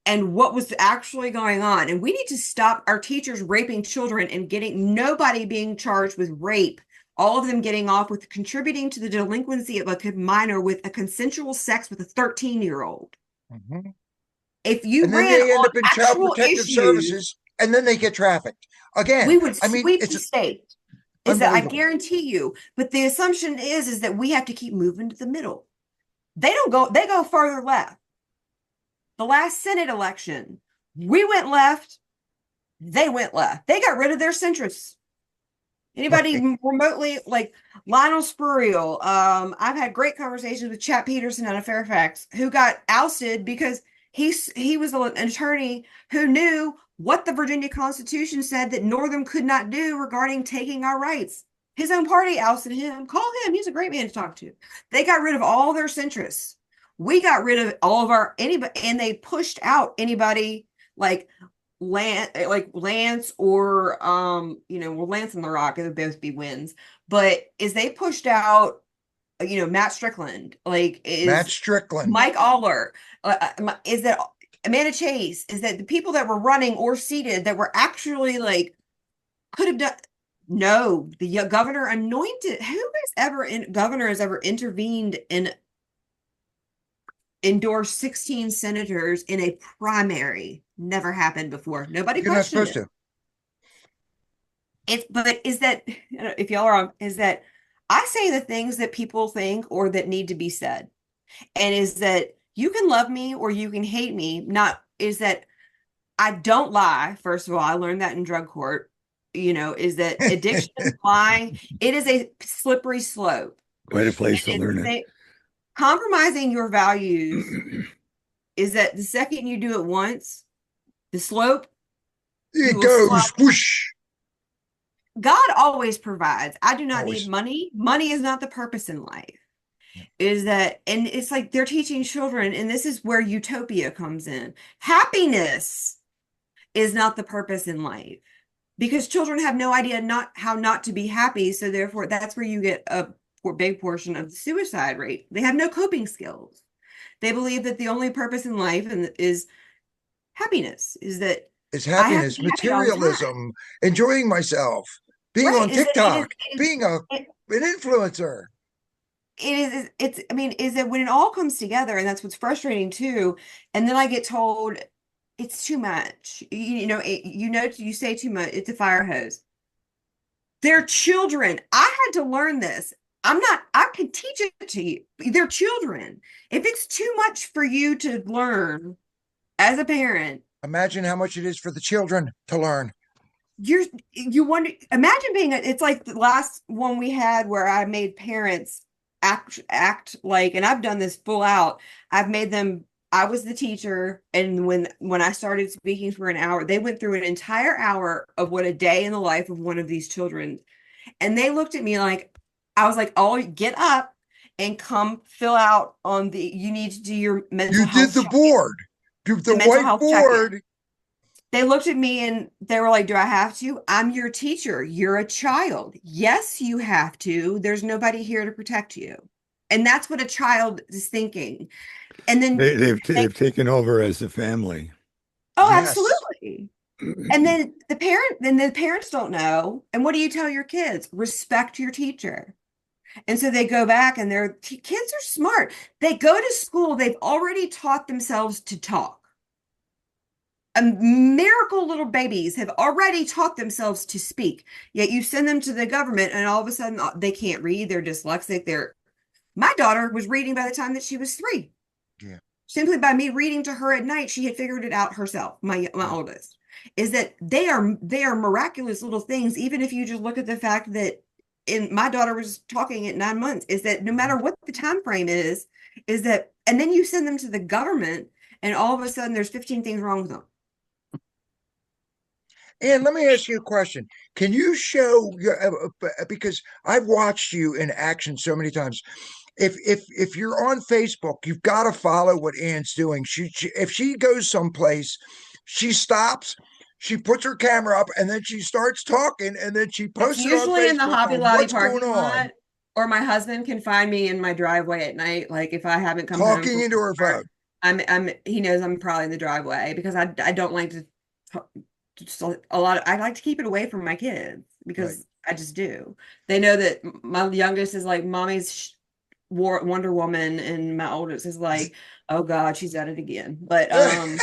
and what was actually going on. And we need to stop our teachers raping children and nobody being charged with rape. All of them getting off with contributing to the delinquency of a minor with a consensual sex with a 13-year-old. If you ran they end on up in child protective services, and then they get trafficked again. We would sweep the state. Is that I guarantee you. But the assumption is that we have to keep moving to the middle. They go farther left. The last Senate election, we went left, they went left. They got rid of their centrists. Anybody remotely, like Lionel Spurriel, I've had great conversations with Chap Peterson out of Fairfax, who got ousted because he was an attorney who knew what the Virginia Constitution said that Northern could not do regarding taking our rights. His own party ousted him. Call him. He's a great man to talk to. They got rid of all their centrists. We got rid of all of anybody, and they pushed out anybody like Lance or Lance and LaRock, it would both be wins. But they pushed out Matt Strickland, Mike Aller, is that Amanda Chase, is that the people that were running or seated that were actually could have done. No, the governor anointed. Governor has ever intervened and endorsed 16 senators in a primary? Never happened before. Nobody questioned it. But is that, if y'all are on, is that I say the things that people think or that need to be said. And is that you can love me or you can hate me. Not is that I don't lie. First of all, I learned that in drug court. Is that addiction, lying, it is a slippery slope. Quite a place to learn it. Compromising your values is that the second you do it once, the slope, it goes whoosh. God always provides. I do not need Always. money. Money is not the purpose in life. Yeah. Is that, and it's like they're teaching children, and this is where utopia comes in. Happiness is not the purpose in life because children have no idea not how not to be happy. So therefore, that's where you get a big portion of the suicide rate. They have no coping skills. They believe that the only purpose in life is happiness, is that It's I have to happiness, be happy all the time. materialism, enjoying myself, being Right. on Is that TikTok, it being it, an influencer. it's I mean, is that when it all comes together, and that's what's frustrating too, and then I get told it's too much. You say too much, it's a fire hose. They're children. I had to learn this. I can teach it to you. They're children. If it's too much for you to learn as a parent, Imagine how much it is for the children to learn. you wonder, imagine it's like the last one we had where I made parents act like, and I've done this full out. I've made them, I was the teacher, and when I started speaking for an hour, they went through an entire hour of what a day in the life of one of these children, and they looked at me like I was like, "Oh, get up and come fill out on you need to do your mental You did health the check, board, do the the mental health check-in." whiteboard. They looked at me and they were like, "Do I have to? I'm your teacher. You're a child. Yes, you have to. There's nobody here to protect you." And that's what a child is thinking. And then They've taken over as a family. oh, Yes. absolutely. And then the parents don't know. And what do you tell your kids? Respect your teacher. And so they go back, and their kids are smart. They go to school, they've already taught themselves to talk. Miracle little babies have already taught themselves to speak. Yet you send them to the government, and all of a sudden they can't read. They're dyslexic. My daughter was reading by the time that she was 3. Yeah. Simply by me reading to her at night, she had figured it out herself. My oldest is that they are miraculous little things. Even if you just look at the fact that my daughter was talking at 9 months, is that no matter what the time frame is that, and then you send them to the government, and all of a sudden there's 15 things wrong with them. And let me ask you a question. Can you show because I've watched you in action so many times. If you're on Facebook, you've got to follow what Anne's doing. If she goes someplace, she stops, she puts her camera up, and then she starts talking, and then she It's posts it on usually in the Facebook Hobby on Lobby what's going parking on, lot, or my husband can find me in my driveway at night. Like if I haven't come home talking from into her phone. work, he knows I'm probably in the driveway because I don't like to just I like to keep it away from my kids because Right. I just do. They know that my youngest is like, "Mommy's Wonder Woman," and my oldest is like, "Oh God, she's at it again." But Can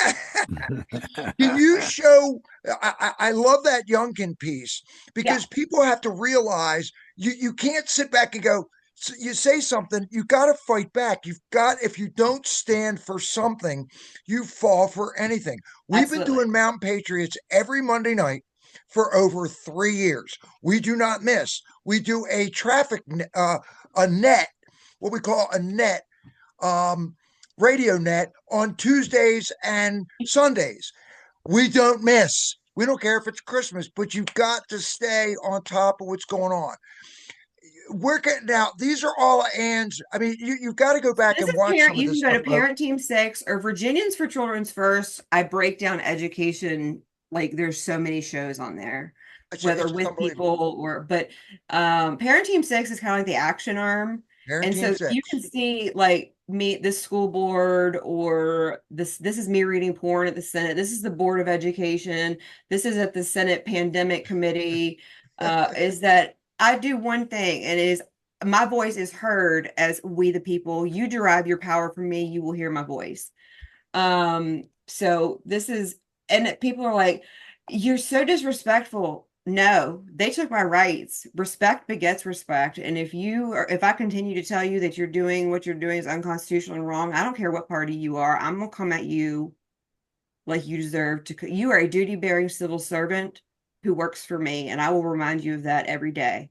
you show? I love that Youngkin piece yeah, because people have to realize you can't sit back and go. You say something, you got to fight back. If you don't stand for something, you fall for anything. We've been absolutely. doing Mountain Patriots every Monday night for over 3 years. We do not miss. We do a a net, what we call a net, um, radio net on Tuesdays and Sundays. We don't miss. We don't care if it's Christmas, but you've got to stay on top of what's going on. We're getting out. These are all Anne's. I mean, you've got to go back This and is watch parent. some of You this can go stuff. to Parent Team 6 or Virginians for Children's First. I break down education. Like there's so many shows on there, It's whether just with unbelievable. people but Parent Team 6 is kind of like the action arm. Parent And Team so you can Six. see like this school board, or this is me reading porn at the Senate. This is the Board of Education. This is at the Senate Pandemic Committee. Is that I do one thing, and it is my voice is heard as we the people. You derive your power from me, you will hear my voice. So this is, and people are like, "You're so disrespectful." No, they took my rights. Respect begets respect. And if I continue to tell you that you're doing what you're doing is unconstitutional and wrong, I don't care what party you are, I'm gonna come at you like you deserve to. You are a duty-bearing civil servant who works for me, and I will remind you of that every day,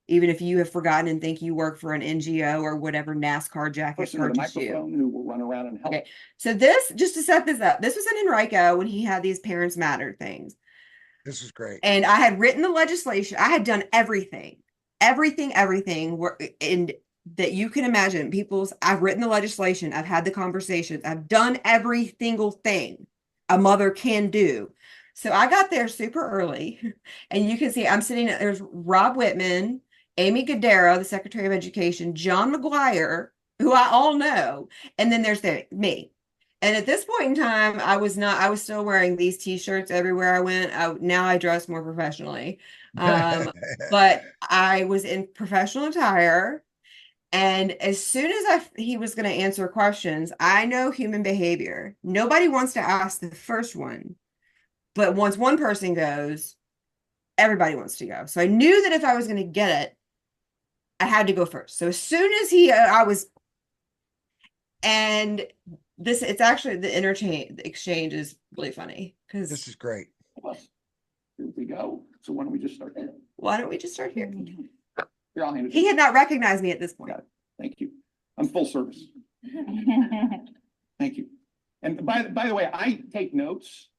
even if you have forgotten and think you work for an NGO or whatever NASCAR jacket Person with a purchased you. microphone who will run around and help. Okay, so this, just to set this up, this was in Enrico when he had these Parents Matter things. This is great. And I had written the legislation. I had done everything and that you can imagine. I've written the legislation. I've had the conversations. I've done every single thing a mother can do. So I got there super early, and you can see I'm sitting. There's Rob Whitman, Amy Gadara, the Secretary of Education, John McGuire, who I all know, and then there's me. And at this point in time, I was still wearing these t-shirts everywhere I went. Now I dress more professionally. But I was in professional attire. And as soon as he was going to answer questions, I know human behavior. Nobody wants to ask the first one. But once one person goes, everybody wants to go. So I knew that if I was going to get it, I had to go first. So as soon as it's actually the exchange is really funny because this is great. Here we go. So why don't we just start here? Why don't we just start here? Here, I'll hand it. He had not recognized me at this point. Thank you. I'm full service. Thank you. And by the way, I take notes.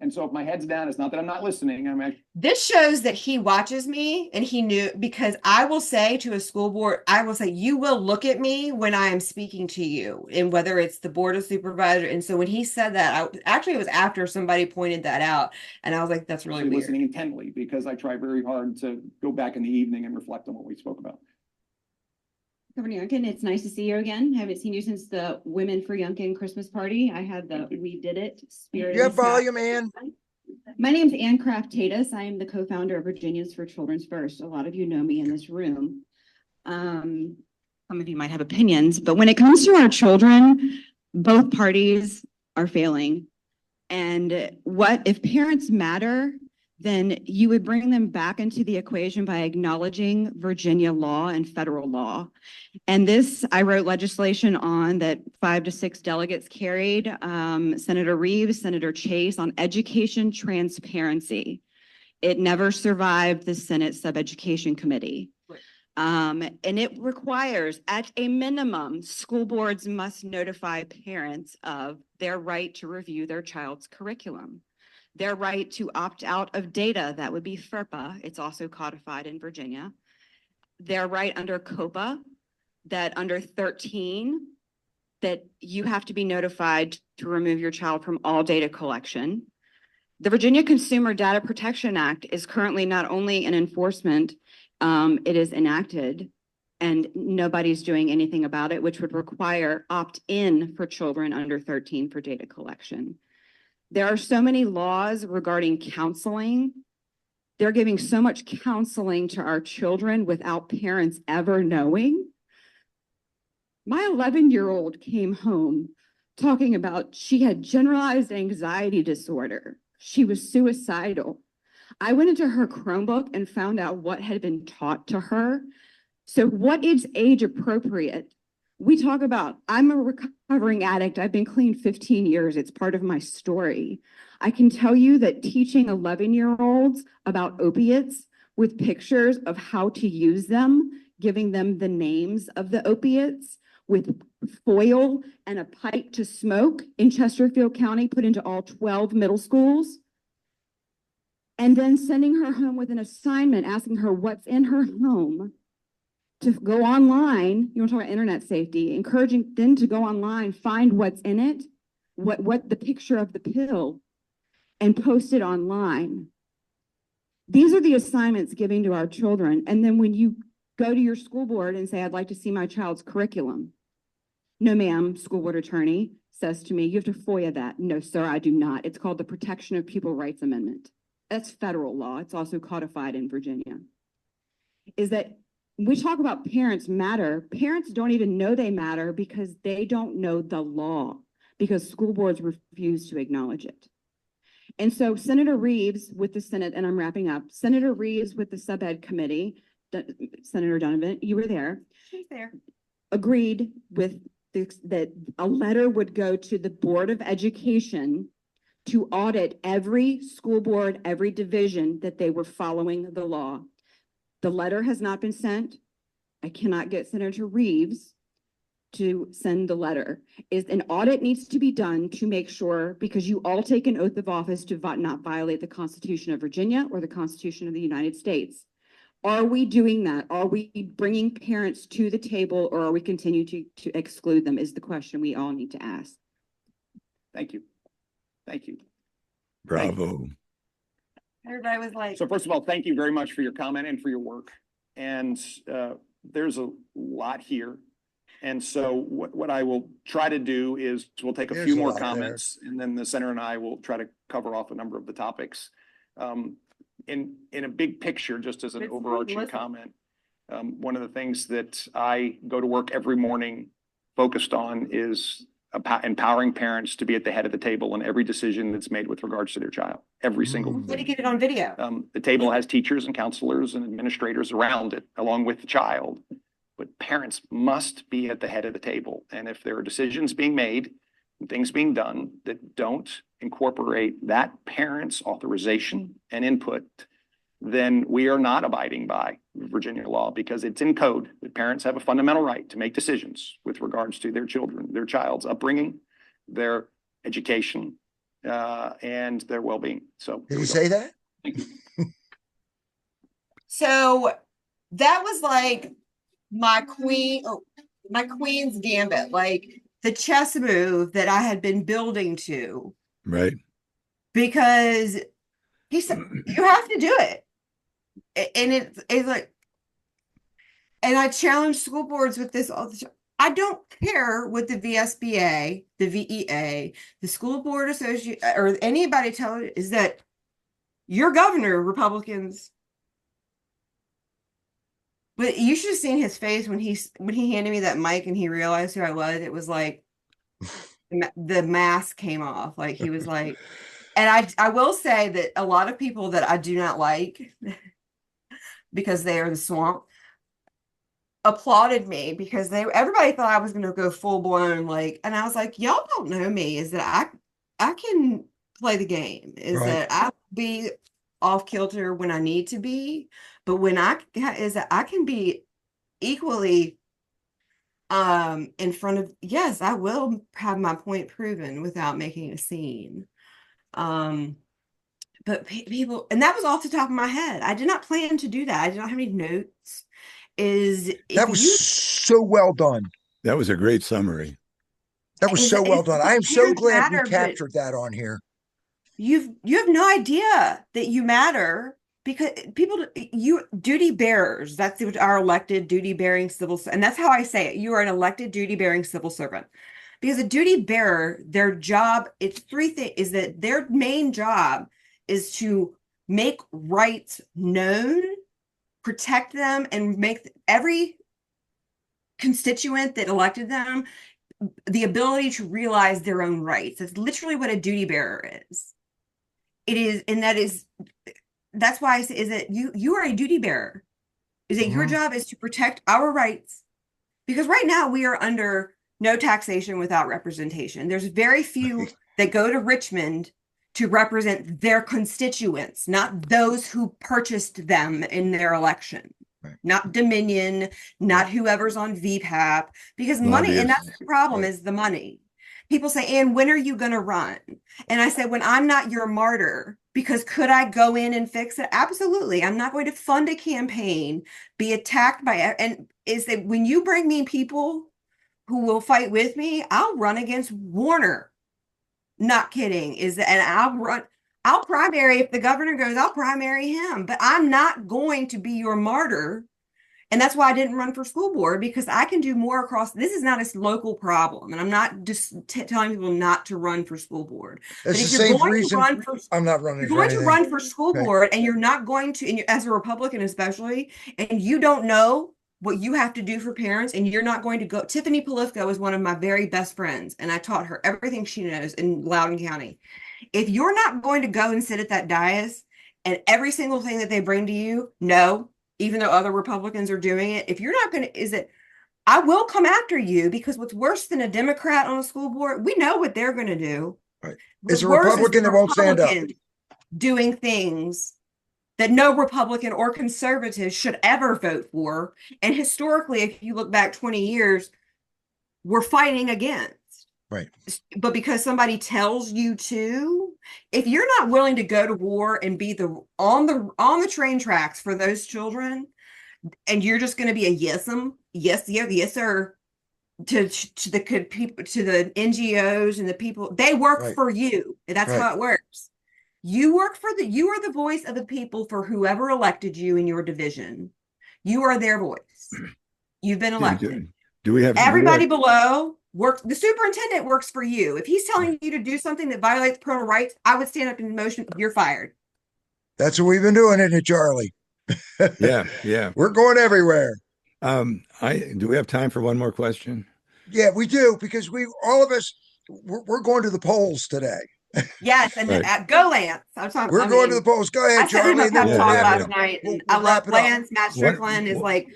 And so if my head's down, it's not that I'm not listening. This shows that he watches me, and he knew, because I will say to a school board, I will say, you will look at me when I am speaking to you, and whether it's the board of supervisor. And so when he said that, it was after somebody pointed that out, and I was like, that's really weird. Listening intently, because I try very hard to go back in the evening and reflect on what we spoke about. Governor Youngkin, it's nice to see you again. I haven't seen you since the Women for Youngkin Christmas party. I had the We Did It spirit. Yeah, volume, Ann. My name's Anne Craft Taydus. I am the co-founder of Virginians for Children's First. A lot of you know me in this room. Some of you might have opinions, but when it comes to our children, both parties are failing. And what if parents matter? Then you would bring them back into the equation by acknowledging Virginia law and federal law. And this, I wrote legislation on that 5 to 6 delegates carried, Senator Reeves, Senator Chase, on education transparency. It never survived the Senate Sub-Education Committee. And it requires, at a minimum, school boards must notify parents of their right to review their child's curriculum. Their right to opt out of data, that would be FERPA. It's also codified in Virginia. Their right under COPA, that under 13, that you have to be notified to remove your child from all data collection. The Virginia Consumer Data Protection Act is currently not only an enforcement, it is enacted, and nobody's doing anything about it, which would require opt-in for children under 13 for data collection. There are so many laws regarding counseling. They're giving so much counseling to our children without parents ever knowing. My 11-year-old came home talking about she had generalized anxiety disorder. She was suicidal. I went into her Chromebook and found out what had been taught to her. So what is age appropriate? We talk about, I'm a recovering addict. I've been clean 15 years. It's part of my story. I can tell you that teaching 11-year-olds about opiates with pictures of how to use them, giving them the names of the opiates with foil and a pipe to smoke in Chesterfield County, put into all 12 middle schools, and then sending her home with an assignment, asking her what's in her home, to go online. You want to talk about internet safety, encouraging them to go online, find what's in it, what the picture of the pill, and post it online. These are the assignments given to our children. And then when you go to your school board and say, I'd like to see my child's curriculum. No, ma'am, school board attorney says to me, you have to FOIA that. No, sir, I do not. It's called the Protection of Pupil Rights Amendment. That's federal law. It's also codified in Virginia. Is that we talk about parents matter. Parents don't even know they matter because they don't know the law, because school boards refuse to acknowledge it. And so Senator Reeves with the Senate, and I'm wrapping up, Senator Reeves with the Sub-Ed Committee, Senator Donovan, you were there. She's there. Agreed with that a letter would go to the Board of Education to audit every school board, every division, that they were following the law. The letter has not been sent. I cannot get Senator Reeves to send the letter, is an audit needs to be done to make sure, because you all take an oath of office to not violate the Constitution of Virginia or the Constitution of the United States. Are we doing that? Are we bringing parents to the table, or are we continuing to exclude them, is the question we all need to ask. Thank you. Thank you. Bravo. Everybody was like, So first of all, thank you very much for your comment and for your work. And there's a lot here. And so what I will try to do is we'll take a There's few a more lot there. comments, and then the center and I will try to cover off a number of the topics. In a big picture, just as an It's fine, overarching listen. comment, one of the things that I go to work every morning focused on is empowering parents to be at the head of the table in every decision that's made with regards to their child, every single Mm. way to get it on video. the table has teachers and counselors and administrators around it, along with the child. But parents must be at the head of the table. And if there are decisions being made and things being done that don't incorporate that parent's authorization and input, then we are not abiding by Virginia law, because it's in code that parents have a fundamental right to make decisions with regards to their children, their child's upbringing, their education, and their well-being. So Did he say that? So that was like my queen's gambit, like the chess move that I had been building to, Right. because he said you have to do it. And it's like, and I challenge school boards with this all the time. I don't care what the VSBA, the VEA, the school board association, or anybody tell you, is that your governor, Republicans. But you should have seen his face when he handed me that mic and he realized who I was. It was like the mask came off. Like he was like, and I will say that a lot of people that I do not like because they are the swamp applauded me, because everybody thought I was going to go full blown like, and I was like, y'all don't know me, is that I can play the game, is Right. that I'll be off kilter when I need to be, but when is that I can be equally in front of, yes, I will have my point proven without making a scene. But people, and that was off the top of my head. I did not plan to do that. I did not have any notes. That was so well done. That was a great summary. That was so well done. I am so parents glad matter, we but captured that on here. you have no idea that you matter, because people, you duty bearers, that's what our elected duty bearing civil, and that's how I say it. You are an elected duty bearing civil servant, because a duty bearer, their job, it's three things, is that their main job is to make rights known, protect them, and make every constituent that elected them the ability to realize their own rights. That's literally what a duty bearer is. It is, and that's why I say, is that you are a duty bearer. Is that your job is to protect our rights, because right now we are under no taxation without representation. There's very few that go to Richmond to represent their constituents, not those who purchased them in their election. Right. Not Dominion, not whoever's on VPAP, because money, and that's the problem, is the money. People say, Anne, when are you going to run? And I said, when I'm not your martyr, because could I go in and fix it? Absolutely. I'm not going to fund a campaign, be attacked by, and is that when you bring me people who will fight with me, I'll run against Warner. Not kidding. And I'll primary, if the governor goes, I'll primary him, but I'm not going to be your martyr. And that's why I didn't run for school board, because I can do more across. This is not a local problem. And I'm not just telling people not to run for school board. That's but if the you're same going reason to run for, I'm not running you're for going to anything. run for school board, and you're not going to, and as a Republican especially, and you don't know what you have to do for parents, and you're not going to go. Tiffany Polifka was one of my very best friends, and I taught her everything she knows in Loudoun County. If you're not going to go and sit at that dais and every single thing that they bring to you, no, even though other Republicans are doing it, if you're not going to, I will come after you, because what's worse than a Democrat on a school board, we know what they're going to do. Right. It's a Republican that won't stand up. Doing things that no Republican or conservative should ever vote for. And historically, if you look back 20 years, we're fighting against. Right. But because somebody tells you to, if you're not willing to go to war and be on the train tracks for those children, and you're just going to be a yes sir to the people, to the NGOs and the people, they work for you. That's how it works. You are the voice of the people for whoever elected you in your division. You are their voice. You've been elected. Do we have everybody below works? The superintendent works for you. If he's telling you to do something that violates parental rights, I would stand up in motion. You're fired. That's what we've been doing, isn't it, Charlie? Yeah. We're going everywhere. Do we have time for one more question? Yeah, we do, because all of us, we're going to the polls today. Yes, and go Lance. We're going to the polls. Go ahead, Charlie. I said him last night, and I love Lance. Matt Strickland is like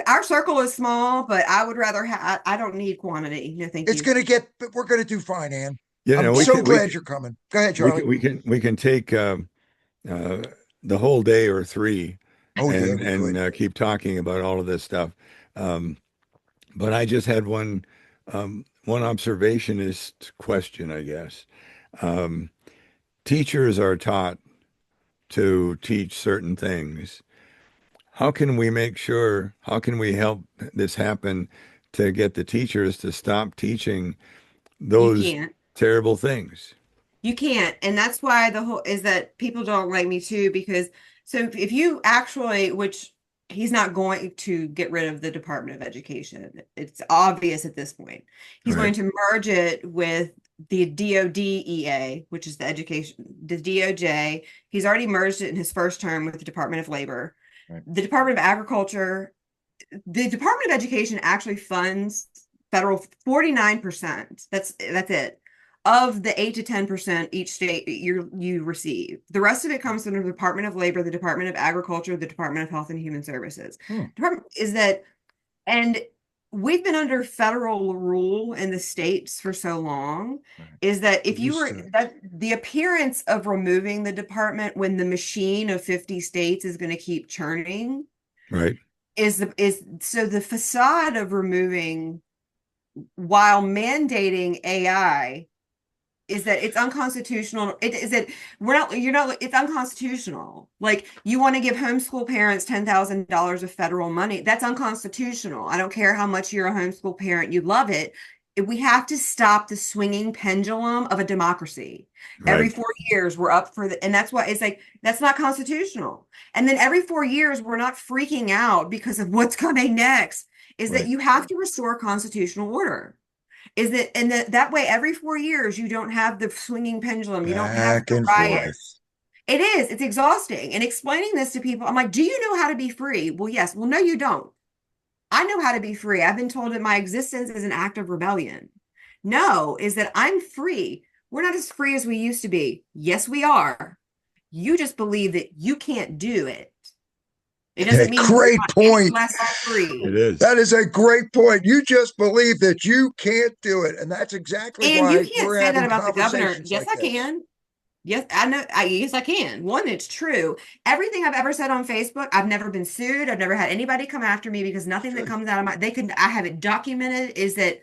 our circle is small, but I would rather have. I don't need quantity. No, thank you. It's going to we're going to do fine, Ann. Yeah, I'm so glad you're coming. Go ahead, Charlie. We can take the whole day or three, and keep talking about all of this stuff. But I just had one observationist question, I guess. Teachers are taught to teach certain things. How can we help this happen to get the teachers to stop teaching those terrible things? You can't. And that's why is that people don't like me too, because if you actually, which he's not going to get rid of the Department of Education. It's obvious at this point. He's going to merge it with the DODEA, which is the DOJ. He's already merged it in his first term with the Department of Labor. Right. The Department of Agriculture, the Department of Education actually funds federal 49%. That's it. Of the 8 to 10% each state you receive. The rest of it comes from the Department of Labor, the Department of Agriculture, the Department of Health and Human Services. And we've been under federal rule in the states for so long, is that if the appearance of removing the department when the machine of 50 states is going to keep churning, is the facade of removing while mandating AI is that it's unconstitutional. It's unconstitutional. Like, you want to give homeschool parents $10,000 of federal money. That's unconstitutional. I don't care how much you're a homeschool parent. You love it. We have to stop the swinging pendulum of a democracy. Every 4 years we're up for and that's why it's like, that's not constitutional. And then every 4 years we're not freaking out because of what's coming next, is that you have to restore constitutional order. Is that, and that way every 4 years you don't have the swinging pendulum, you don't have the riots. It's exhausting. And explaining this to people, I'm like, do you know how to be free? Well, yes. Well, no, you don't. I know how to be free. I've been told that my existence is an act of rebellion. No, is that I'm free. We're not as free as we used to be. Yes, we are. You just believe that you can't do it. It doesn't mean great point. Less free. It is. That is a great point. You just believe that you can't do it, and that's exactly why you can't we're say having that about the governor. conversations Yes, like I this. can. Yes, I know. Yes, I can. One, it's true. Everything I've ever said on Facebook, I've never been sued. I've never had anybody come after me because nothing that comes out of I have it documented, is that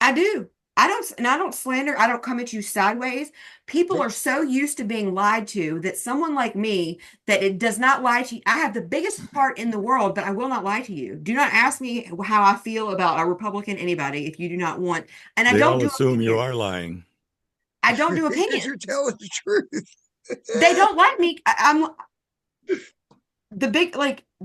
I do. I don't slander. I don't come at you sideways. People are so used to being lied to that someone like me, that it does not lie to you. I have the biggest heart in the world, but I will not lie to you. Do not ask me how I feel about a Republican anybody if you do not want. And I don't assume you are lying. I don't do opinions. You're telling the truth. They don't like me. I'm the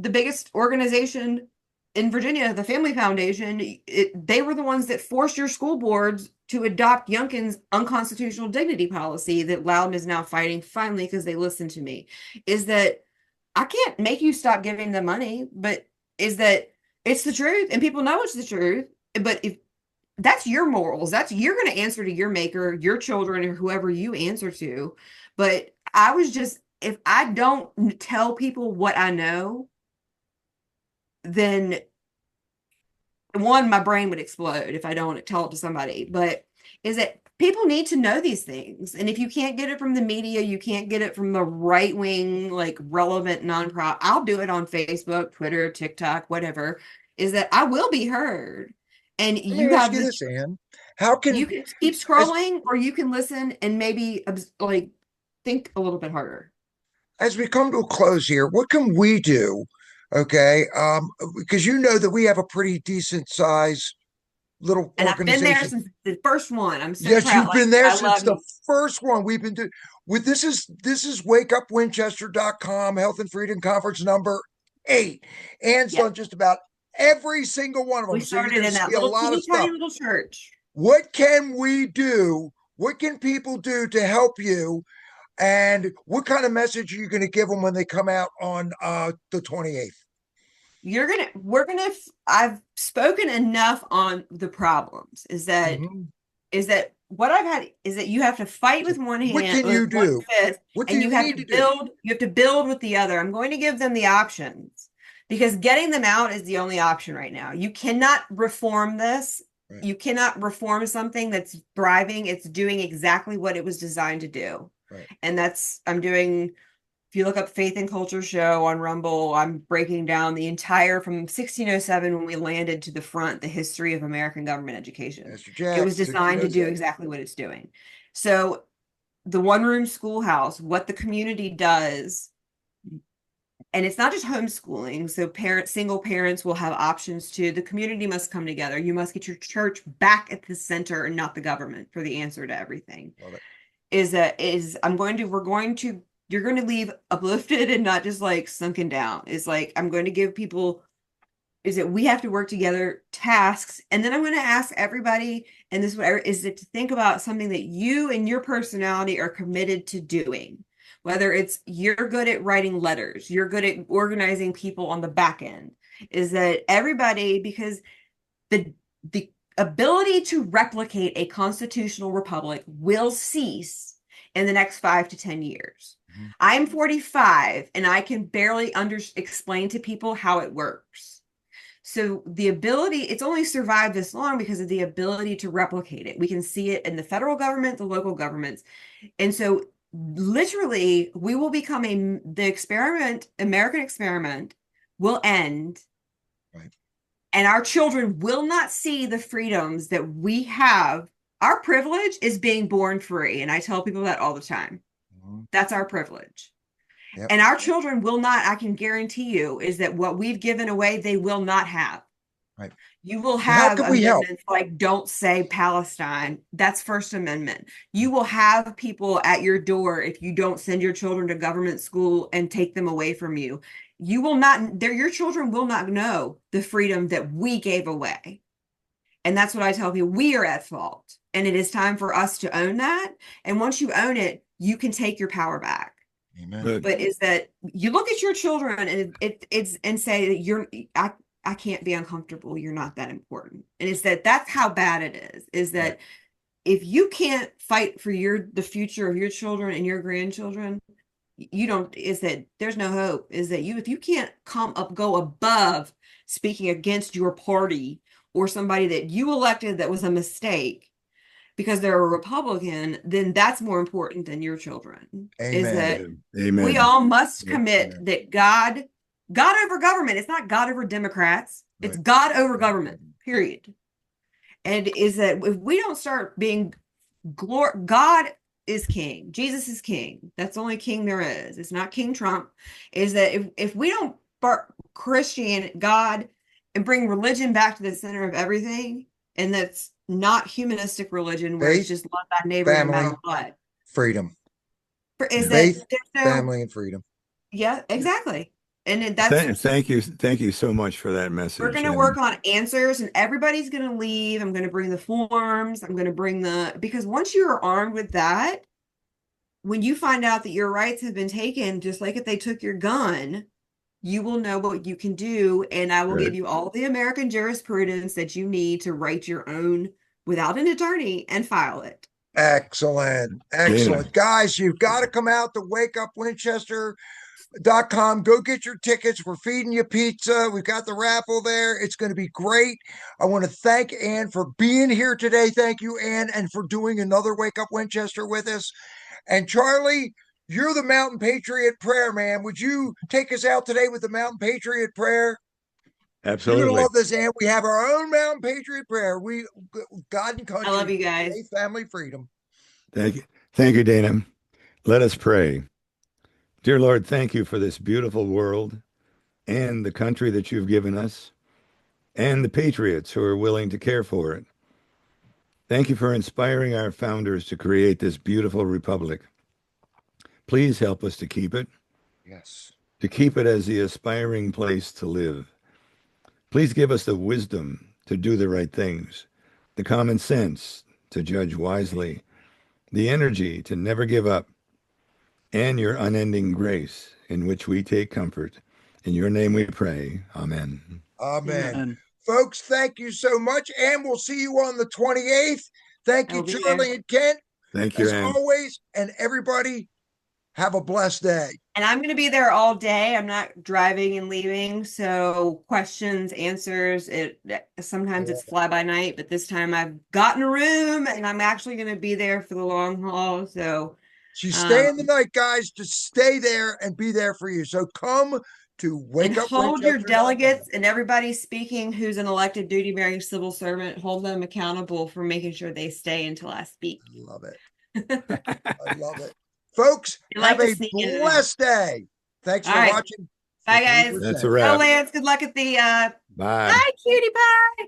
biggest organization in Virginia, the Family Foundation. They were the ones that forced your school boards to adopt Youngkin's unconstitutional dignity policy that Loudon is now fighting finally because they listened to me. Is that I can't make you stop giving them money, but is that it's the truth and people know it's the truth. But if that's your morals, you're going to answer to your maker, your children, or whoever you answer to. But if I don't tell people what I know, then one, my brain would explode if I don't tell it to somebody. But is that people need to know these things. And if you can't get it from the media, you can't get it from the right wing, like relevant nonprofit. I'll do it on Facebook, Twitter, TikTok, whatever, is that I will be heard. And Let me you ask have you the this, Anne. How you can, can keep as, scrolling, or you can listen and maybe like think a little bit harder. as we come to a close here, what can we do? Okay. Because you know that we have a pretty decent size little And I've been there organization. since the first one. I'm so Yes, proud. you've Like, been there I since love the you. first one. We've been doing with this is wakeupwinchester.com, Health and Freedom Conference number 8. Anne's Yeah. done just about every single one of We them. So you're started going to in that see a little lot of teeny tiny stuff. little church. What can we do? What can people do to help you? And what kind of message are you going to give them when they come out on the 28th? I've spoken enough on the problems Mhm. is that what I've had is that you have to fight with one What hand, can with you one do? fist, What do and you need to do? you have to build with the other. I'm going to give them the options because getting them out is the only option right now. You cannot reform this. Right. You cannot reform something that's thriving. It's doing exactly what it was designed to do. Right. And I'm doing, if you look up Faith and Culture Show on Rumble, I'm breaking down the entire from 1607 when we landed to the front, the history of American government education. Mr. Jack, It was designed to do exactly what it's doing. So the one room schoolhouse, what the community does, and it's not just homeschooling. So single parents will have options too. The community must come together. You must get your church back at the center and not the government for the answer to everything. Love it. You're going to leave uplifted and not just like sunken down. Is like, I'm going to give people, is that we have to work together tasks. And then I'm going to ask everybody, and this is it, to think about something that you and your personality are committed to doing. Whether it's you're good at writing letters, you're good at organizing people on the back end, is that everybody, because the ability to replicate a constitutional republic will cease in the next 5 to 10 years. Mm-hmm. I'm 45 and I can barely explain to people how it works. So the ability, it's only survived this long because of the ability to replicate it. We can see it in the federal government, the local governments. And so literally we will become American experiment will end. Right. And our children will not see the freedoms that we have. Our privilege is being born free. And I tell people that all the time. Mm-hmm. That's our privilege. Yep. And our children will not, I can guarantee you, is that what we've given away, they will not have. Right. You will have amendments like don't say Palestine. That's First Amendment. You will have people at your door if you don't send your children to government school and take them away from you. You will not, your children will not know the freedom that we gave away. And that's what I tell people. We are at fault. And it is time for us to own that. And once you own it, you can take your power back. Amen. Good. But is that you look at your children and it's and say that I can't be uncomfortable. You're not that important. And it's that's how bad it is that if you can't fight for the future of your children and your grandchildren, there's no hope. Is that if you can't go above speaking against your party or somebody that you elected that was a mistake because they're a Republican, then that's more important than your children. Amen. Is that Amen. We all must commit Amen. That God over government. It's not God over Democrats. Right. It's God over government, period. And is that if we don't start being God is king. Jesus is king. That's the only king there is. It's not King Trump. Is that if we don't Christian God and bring religion back to the center of everything, and that's not humanistic religion where it's just love thy neighbor no matter what. Freedom. Faith, family, and freedom. Yeah, exactly. And that's thank you so much for that message. We're going to work on answers, and everybody's going to leave. I'm going to bring the forms. I'm going to bring because once you are armed with that, when you find out that your rights have been taken, just like if they took your gun, you will know what you can do. And I will give you all the American jurisprudence that you need to write your own without an attorney and file it. Excellent. Excellent. Yeah. Guys, you've got to come out to wakeupwinchester.com. Go get your tickets. We're feeding you pizza. We've got the raffle there. It's going to be great. I want to thank Anne for being here today. Thank you, Anne, and for doing another Wake Up Winchester with us. And Charlie, you're the Mountain Patriot Prayer, man. Would you take us out today with the Mountain Patriot Prayer? You're Absolutely. gonna love this, Ann. We have our own Mountain Patriot prayer. God and country. I love you guys. Faith, family, freedom. Thank you. Thank you, Dana. Let us pray. Dear Lord, thank you for this beautiful world and the country that you've given us and the patriots who are willing to care for it. Thank you for inspiring our founders to create this beautiful republic. Please help us to keep it. Yes. To keep it as the aspiring place to live. Please give us the wisdom to do the right things, the common sense to judge wisely, the energy to never give up, and your unending grace in which we take comfort. In your name we pray. Amen. Amen. Amen. Folks, thank you so much. And we'll see you on the 28th. Thank you, I'll be Charlie there. and Kent, Thank you, as Ann. always. And everybody, have a blessed day. And I'm going to be there all day. I'm not driving and leaving. So questions, answers, sometimes it's fly by night, but this time I've gotten a room and I'm actually going to be there for the long haul. So She's staying the night, guys. Just stay there and be there for you. So come to Wake and Up hold your Winchester. delegates and everybody speaking who's an elected duty-bearing civil servant, hold them accountable for making sure they stay until I speak. Love it. I love it. Folks, You like have to a sneak in and out. blessed day. Thanks All for right. watching. Bye, guys. That's a Oh, wrap. Lance, good luck at the Bye. bye, cutie pie.